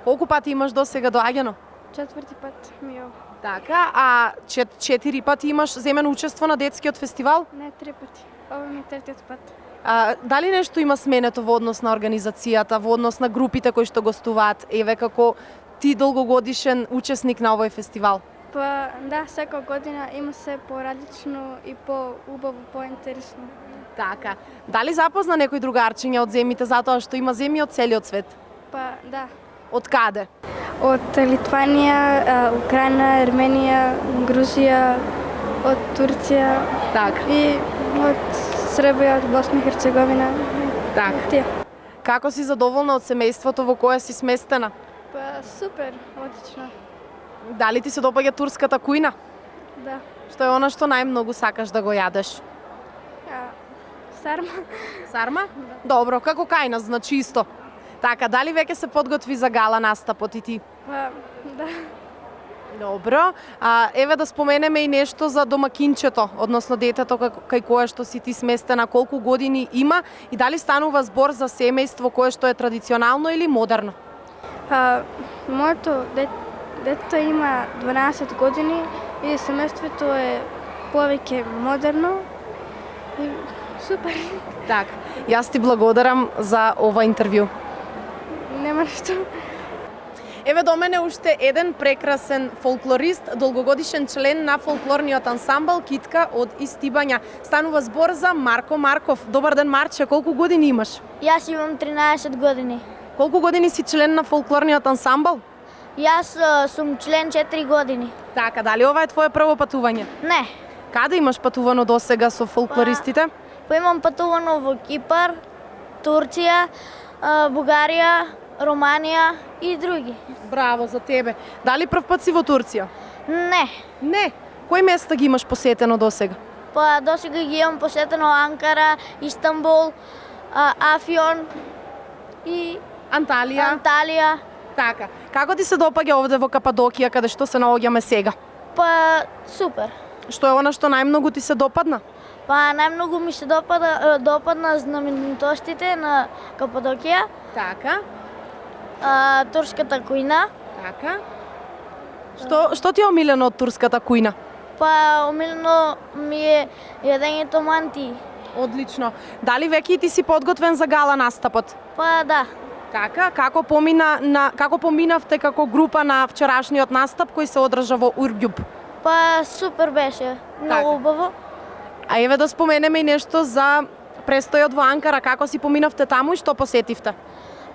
Колку пати имаш досега доаѓано? 4 пат ми е ова. Така, а 4 пати имаш земено учество на детскиот фестивал? Не, 3 пати. Ова ми е третиот пат. Дали нешто има сменето во однос на организацијата, во однос на групите кои што гостуваат, еве како ти долгогодишен учесник на овој фестивал? Па да, секоја година има се поразлично и поубаво, поинтересно. Така. Дали запозна некој другарчиња од земјите затоа што има земји од целиот свет? Па да. Од каде? Од Литванија, Украина, Ерменија, Грузија, од Турција Така. и од Србија, од Босна и Херцеговина. Така. Тие. Како си задоволна од семејството во кое си сместена? Па супер, одлично. Дали ти се допаѓа турската кујна? Да. Што е она што најмногу сакаш да го јадеш? Сарма. Сарма? Добро, како кај нас, значи исто. Така, дали веќе се подготви за гала настапот и ти? Па да. Добро. Еве да споменеме и нешто за домакинчето, односно детето кај кое што си ти сместена, колку години има и дали станува збор за семејство кое што е традиционално или модерно? Моето детето има 12 години и семејството е повеќе модерно и супер. Така, јас ти благодарам за ова интервју. Нема нешто. Еве до мене уште еден прекрасен фолклорист, долгогодишен член на фолклорниот ансамбл Китка од Истибања. Станува збор за Марко Марков. Добар ден, Марче, колку години имаш? Јас имам 13 години. Колку години си член на фолклорниот ансамбл? Јас сум член 4 години. Така, дали ова е твое прво патување? Не. Каде имаш патувано досега со фолклористите? Па имам патувано во Кипар, Турција, Бугарија, Романија и други. Браво за тебе. Дали прв пат си во Турција? Не. Не. Кои места ги имаш посетено досега? Па досега ги имам посетено Анкара, Истанбул, Афион и Анталија. Анталија. Така. Како ти се допаѓа овде во Кападокија, каде што се наоѓаме сега? Па супер. Што е она што најмногу ти се допадна? Па најмногу ми се допадна знаменитостите на Кападокија, Така. турската кујна. Така. Што ти е омилено од турската кујна? Па омилено ми е јадењето манти. Одлично. Дали веќе и ти си подготвен за гала настапот? Па да. Така, како поминавте како група на вчерашниот настап кој се одржа во Урѓуб? Па супер беше, многу убаво. А еве да споменеме и нешто за престојот во Анкара, како си поминавте таму и што посетивте?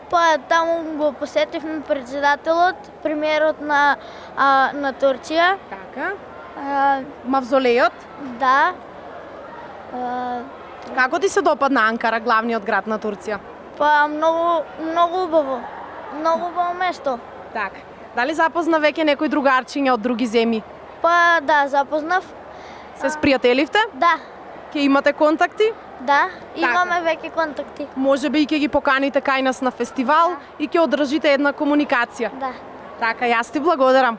Па таму го посетивме председателот, премиерот на Турција. Така. А, Мавзолејот. да. Како ти се допадна Анкара, главниот град на Турција? Па многу убаво. Многу убаво место. Така. Дали запозна веќе некои другарчиња од други земји? Па да, запознав. Се спријателивте? Да, Ќе имате контакти? да, имаме веќе контакти. Може би и ќе ги поканите кај нас на фестивал и ќе одржите една комуникација. Да, Така, јас ти благодарам.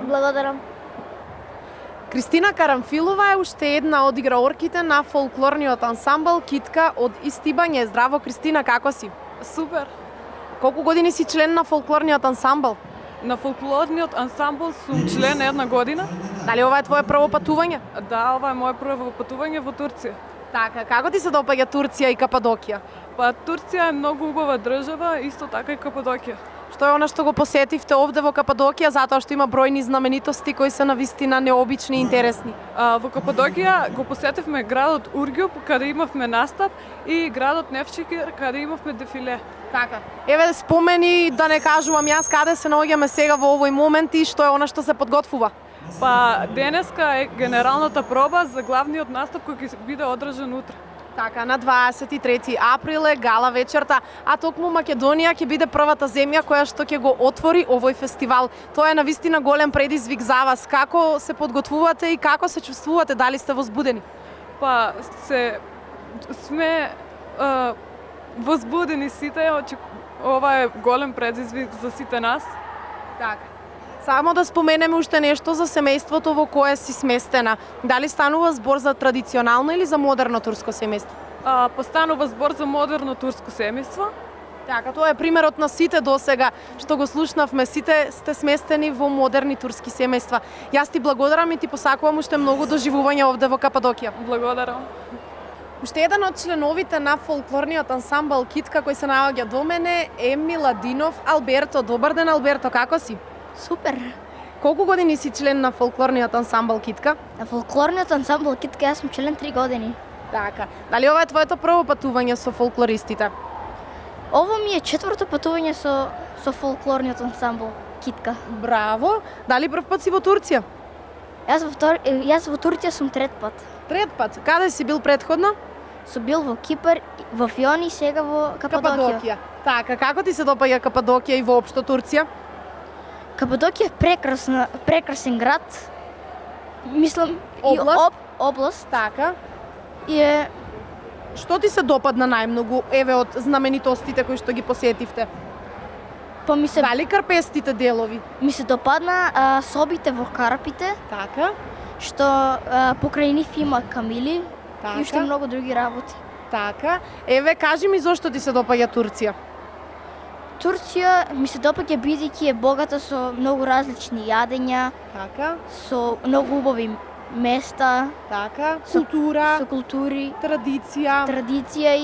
благодарам. Кристина Карамфилова е уште една од играорките на фолклорниот ансамбл Китка од Истибање. Здраво, Кристина, како си? Супер! Колку години си член на фолклорниот ансамбл? На фолклорниот ансамбл сум член 1 година. Дали ова е твое прво патување? Да, ова е моје прво патување во Турција. Така, како ти се допаѓа Турција и Кападокија? Па Турција е многу убава држава, исто така и Кападокија. Што е она што го посетивте овде во Кападокија, затоа што има бројни знаменитости кои се навистина необични и интересни? Во Кападокија го посетивме градот Урѓуб, каде имавме настап, и градот Невшикир, каде имавме дефиле. Така. Еве спомени, да не кажувам јас, каде се наоѓаме сега во овој момент и што е она што се подготвува? Па денеска е генералната проба за главниот настап кој ќе биде одржан утре. Така, на 23 април е гала вечерта, а токму Македонија ќе биде првата земја која што ќе го отвори овој фестивал. Тоа е навистина голем предизвик за вас. Како се подготвувате и како се чувствувате? Дали сте возбудени? Па сме возбудени сите, ова е голем предизвик за сите нас. Така. Само да споменеме уште нешто за семејството во кое си сместена. Дали станува збор за традиционално или за модерно турско семејство? Постанува збор за модерно турско семејство. Така, тоа е примерот на сите досега што го слушнавме. Сите сте сместени во модерни турски семејства. Јас ти благодарам и ти посакувам уште многу доживување овде во Кападокија. Благодарам. Уште еден од членовите на фолклорниот ансамбл Китка кој се наоѓа до мене е Миладинов Алберто. Добар ден, Алберто, како си? Супер! Колку години си член на фолклорниот ансамбл Китка? На фолклорниот ансамбл Китка јас сум член 3 години. Така. Дали ова е твоето прво патување со фолклористите? Ово ми е 4-то патување со фолклорниот ансамбл Китка. Браво! Дали прв пат си во Турција? Јас во Турција сум 3 пат. Трет пат. Каде си бил претходно? Сум бил во Кипар, во Фиони и сега во Кападокија. Така, како ти се допаѓа Кападокија и воопшто Турција? Кападокија е прекрасен град. Мислам Област? и област. Така. И е Што ти се допадна најмногу, еве, од знаменитостите кои што ги посетивте? па ми се Дали карпестите делови? допадна собите во Карпите, Така. што покрај нив има камили Така. и уште многу други работи. Така. Еве, кажи ми зошто ти се допаѓа Турција? Турција ми се допаѓа бидејќи е богата со многу различни јадења, Така. со многу убави места, Така. Култура, со култури, традиција. традиција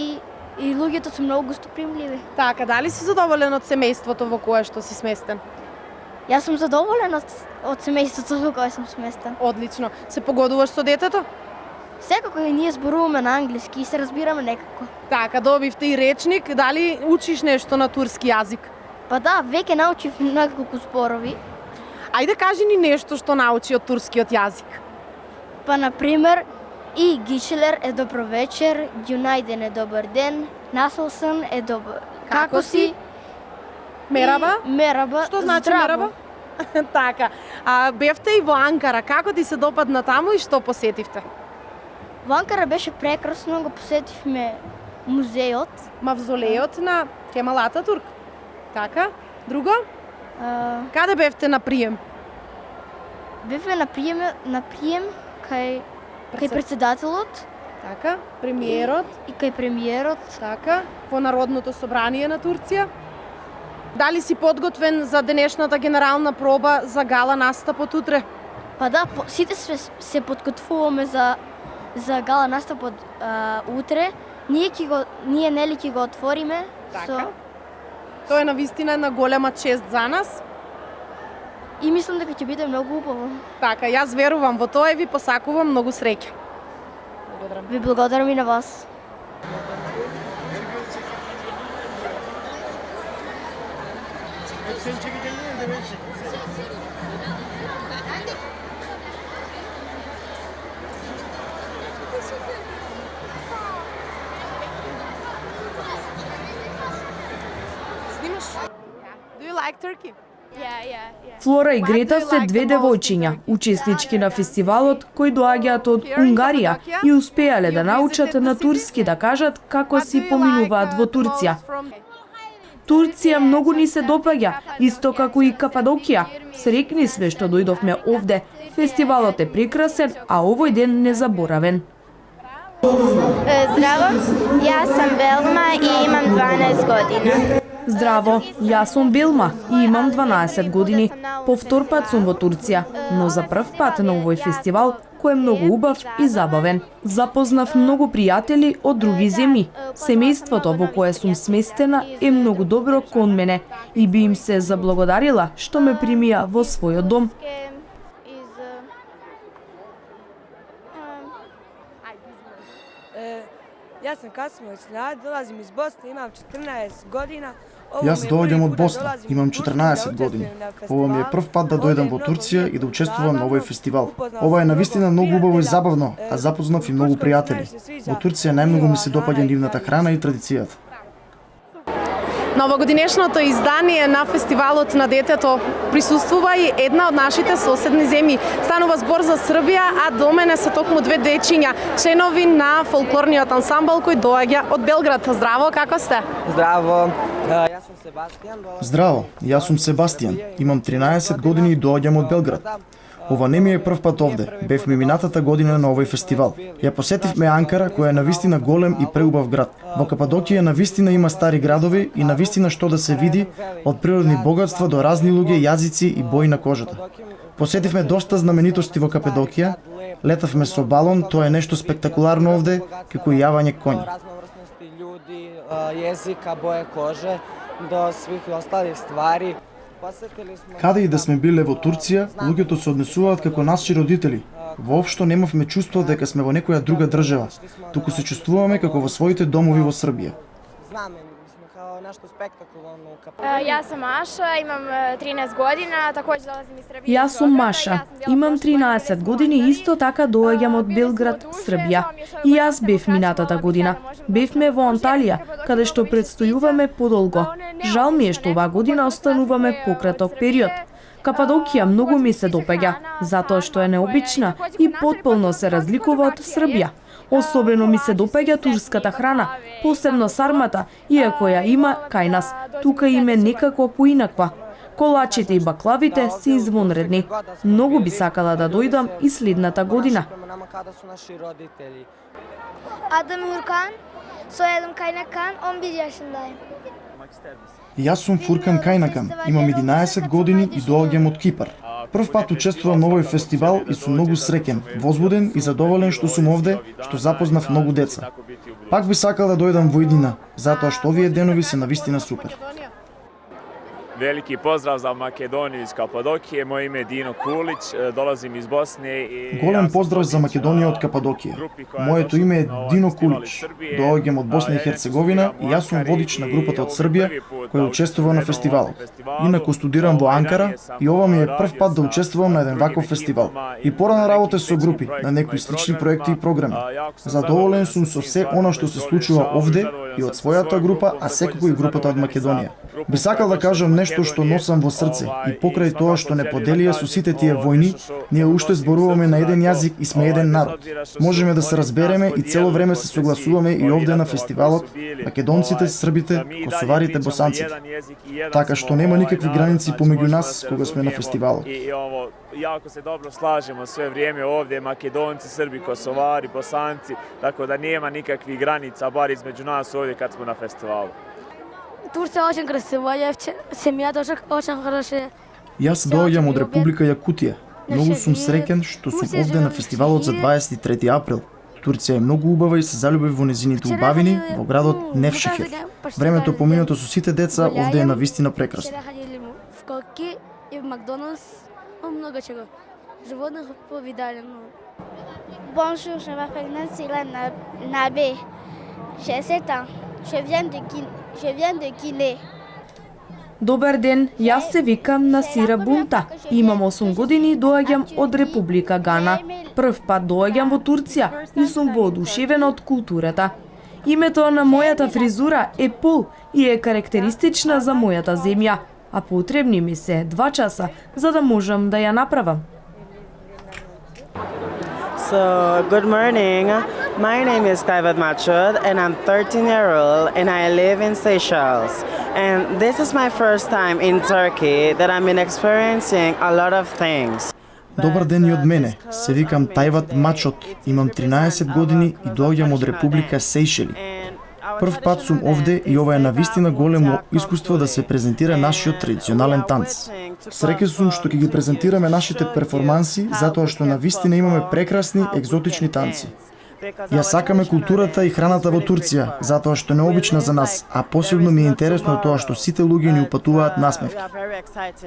и луѓето се многу гостопримливи. Така, дали си задоволен од семејството во кое што си сместен? Јас сум задоволен од семејството во кое сум сместен. Одлично. Се погодуваш со детето? Секако и ние зборуваме на англиски и се разбираме некако. Така, добивте и речник. Дали учиш нешто на турски јазик? Па да, веќе научив неколку зборови. Ајде кажи ни нешто што научи од турскиот јазик. Па, например, и гичелер е добро вечер, ѓунајден е добар ден, насолсан е добар. Како си? Мераба? И мераба. Што значи здраво. мераба? Така. Бевте и во Анкара. Како ти се допадна таму и што посетивте? Во Анкара беше прекрасно, го посетивме музејот. Мавзолејот на Кемал Ататурк. Така. Друго? А, Каде бевте на прием? Бевме на прием кај председателот Така. Премиерот. и кај премиерот. Така. Во Народното собрание на Турција. Дали си подготвен за денешната генерална проба за гала настапот утре? Па да, сите се подготвуваме за гала настапот утре. Ние нели ќе го отвориме Така. Тоа е навистина една голема чест за нас. И мислам дека ќе биде многу убаво. Така, јас верувам во тоа и ви посакувам многу среќа. Ви благодарам и на вас. Снимаш? Do you like Turkey? Флора и Грета се две девојчиња, учеснички на фестивалот, кои доаѓаат од Унгарија и успеале да научат на турски да кажат како си поминуваат во Турција. Турција многу ни се допаѓа, исто како и Кападокија. Срекни сме што дојдовме овде. Фестивалот е прекрасен, а овој ден незаборавен. Здраво, јас сум Белма и имам 12 година. Здраво, јас сум Белма и имам 12 години. По втор пат сум во Турција, но за прв пат на овој фестивал, кој е многу убав и забавен. Запознав многу пријатели од други земји. Семејството во кое сум сместена е многу добро кон мене и би им се заблагодарила што ме примија во својот дом. Јас сум Касимо Снад, долазим из Босне, имам 14 година. Јас доаѓам од Босна, имам 14 години. Ова ми е прв пат да дојдам во Турција и да учествувам на овој фестивал. Ова е навистина многу убаво и забавно, а запознав и многу пријатели. Во Турција најмногу ми се допаѓа нивната храна и традицијата. На овогодинешното издание на фестивалот на детето присуствува и една од нашите соседни земји. Станува збор за Србија, а до мене се токму две дечиња, членови на фолклорниот ансамбл кој доаѓа од Белград. Здраво, како сте? Здраво, јас сум Себастијан. Здраво, јас сум Себастијан, имам 13 години и доаѓам од Белград. Ова не ми е прв пат овде, бевме минатата година на овој фестивал. Ја посетивме Анкара, која е навистина голем и преубав град. Во Кападокија навистина има стари градови и навистина што да се види, од природни богатства до разни луѓе, јазици и бои на кожата. Посетивме доста знаменитости во Кападокија, летавме со балон, тоа е нешто спектакуларно овде, како и јавање коњи. Ljudi, jezika, boje kože, do svih ostalih stvari. Каде и да сме биле во Турција, луѓето се однесуваат како наши родители. Воопшто немавме чувство дека сме во некоја друга држава, туку се чувствуваме како во своите домови во Србија. Јас сум Маша, имам 13 година, такође долазим из Србије. Јас сум Маша, имам 13 години и исто така доаѓам од Белград, Србија. И јас бев минатата година. Бевме во Анталија, каде што предстојуваме подолго. Жал ми е што оваа година остануваме пократок период. Кападокија многу ми се допаѓа, затоа што е необична и потполно се разликува од Србија. Особено ми се допаѓа турската храна, посебно сармата, иако ја има кај нас. Тука им е некако поинаква. Колачите и баклавите се извонредни. Многу би сакала да дојдам и следната година. Adım Hurkan, soyadım Kaynakan, 11 yaşındayım. Јас сум Фуркан Кајнакан, имам 11 години и доаѓам од Кипар. Прв пат учествувам на овој фестивал и сум многу среќен, возбуден и задоволен што сум овде, што запознав многу деца. Пак би сакал да дојдам во иднина, затоа што овие денови се навистина супер. Veliki pozdrav za Makedoniju iz Kapadokije, moje ime je Dino Kulić, dolazim iz Bosne i... Голем поздрав за Македонија од Кападокија. Моето име е Дино Кулич. Доаѓам од Босна и Херцеговина и јас сум водич на групата од Србија која учествува на фестивалот. Инаку студирам во Анкара и ова ми е прв пат да учествувам на еден ваков фестивал. И порано работев со групи на некои слични проекти и програми. Задоволен сум со се она што се случува овде и од својата група, а секако и групата од Македонија. Би сакал да кажам нешто што носам во срце и покрај тоа што не поделија со сите тие војни, ние уште зборуваме на еден јазик и сме еден народ. Можеме да се разбереме и цело време се согласуваме и овде на фестивалот, македонците, србите, косоварите, босанците. Така што нема никакви граници помеѓу нас кога сме на фестивалот. Jako se dobro slažemo sve vrijeme ovdje, Makedonci, Srbi, Kosovari, Bosanci, tako da nema nikakvih granica, bar između nas ovdje kad smo na festivalu. Турција очень красиво, семјата очень хороша. Јас доаѓам од Република Јакутија. Многу сум среќен што сум овде на фестивалот за 23 април. Турција е многу убава и се залюбив во незините убавини во градот Невшехир. Времето поминато со сите деца овде е навистина прекрасно. Скоки и в Макдоналдс, много чего. Животных повидали много. Bonjour, je m'appelle Nancy Nabe. J'ai 7 ans. Je viens de Guinée. Добар ден, јас се викам Насира Бунта. Имам 8 години и доаѓам од Република Гана. Прв пат доаѓам во Турција и сум воодушевена од културата. Името на мојата фризура е Пол и е карактеристична за мојата земја, а потребни ми се 2 часа за да можам да ја направам. So, good morning. My name is Kaivat Machud and I'm 13-year-old and I live in Seychelles. And this is my first time in Turkey that I'm experiencing a lot of things. Добар ден и од мене. Се викам Тајват Мачот. Имам 13 години и доаѓам од Република Сејшели. Прв пат сум овде и ова е навистина големо искуство да се презентира нашиот традиционален танц. Среќен сум што ќе ги презентираме нашите перформанси затоа што навистина имаме прекрасни екзотични танци. Ја сакаме културата и храната во Турција, затоа што е необична за нас, а посебно ми е интересно тоа што сите луѓе ни упатуваат насмевки.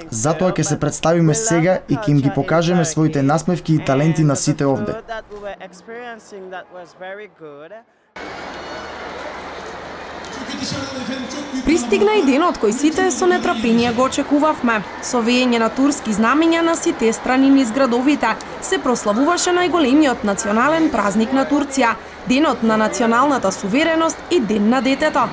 Затоа ќе се представиме сега и ќе им ги покажеме своите насмевки и таленти на сите овде. Пристигна и денот кој сите со нетрпение го очекувавме. Со веење на турски знамиња на сите страни низ градовите се прославуваше најголемиот национален празник на Турција, денот на националната сувереност и ден на детето.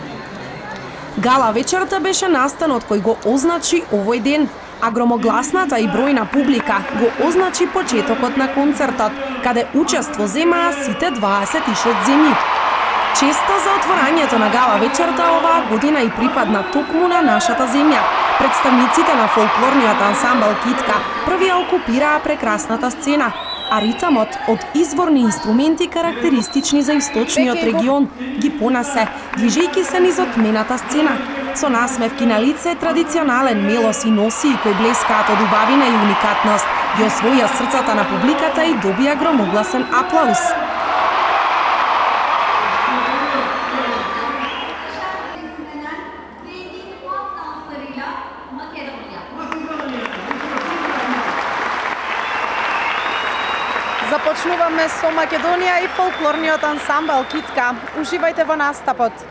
Гала вечерта беше настанот кој го означи овој ден, а громогласната и бројна публика го означи почетокот на концертот, каде учество земаа сите 26 земји. Честа за отворањето на гала вечерта оваа година и припадна токму на нашата земја. Представниците на фолклорниот ансамбл Китка првија окупираа прекрасната сцена, а ритамот од изворни инструменти карактеристични за источниот регион ги понесе, движејќи се низ отмената сцена. Со насмевки на лице, традиционален мелос и носи кои блескаат од убавина и уникатност, ги освоја срцата на публиката и добија громогласен аплауз. Започнуваме со Македонија и фолклорниот ансамбл Китка. Уживајте во настапот.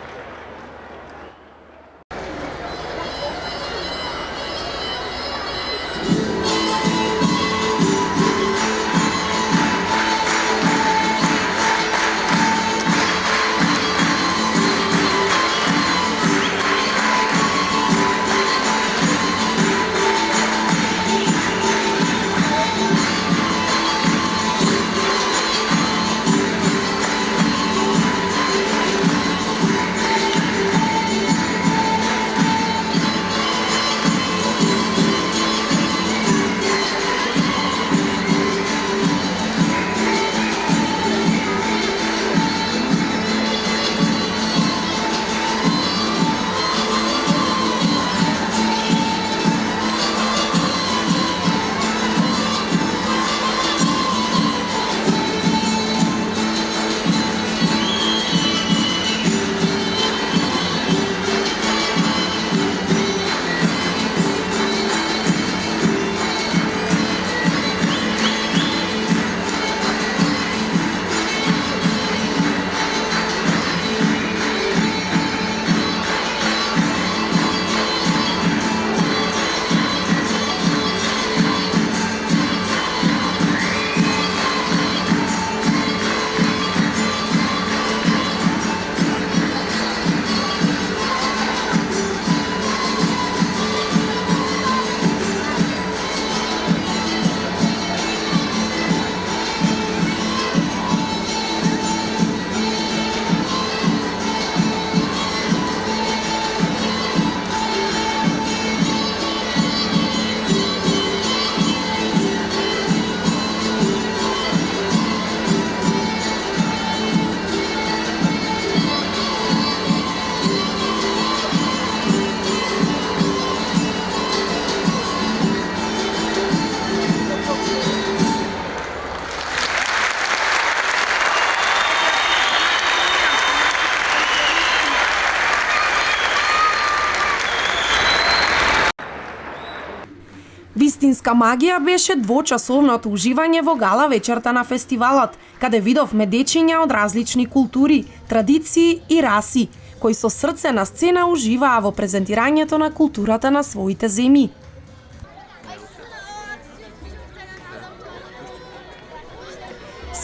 Вистинска магија беше двочасовното уживање во гала вечерта на фестивалот, каде видовме дечиња од различни култури, традиции и раси, кои со срце на сцена уживаа во презентирањето на културата на своите земји.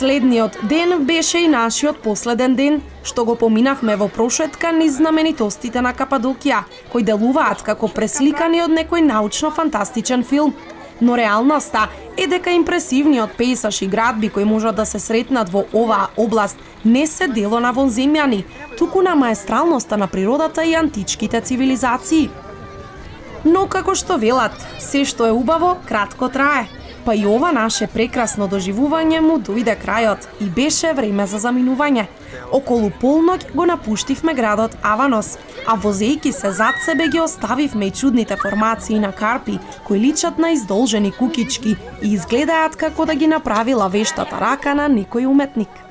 Следниот ден беше и нашиот последен ден, што го поминавме во прошетка низ знаменитостите на Кападокија, кои делуваат како пресликани од некој научно-фантастичен филм. Но реалноста е дека импресивниот пејсаж и градби кои можат да се сретнат во оваа област не се дело на вонземјани, туку на маестралноста на природата и античките цивилизации. Но како што велат, се што е убаво, кратко трае. Па и ова наше прекрасно доживување му дојде крајот и беше време за заминување. Околу полноќ го напуштивме градот Аванос, а возејки се зад себе ги оставивме и чудните формации на карпи, кои личат на издолжени кукички и изгледаат како да ги направила вештата рака на некој уметник.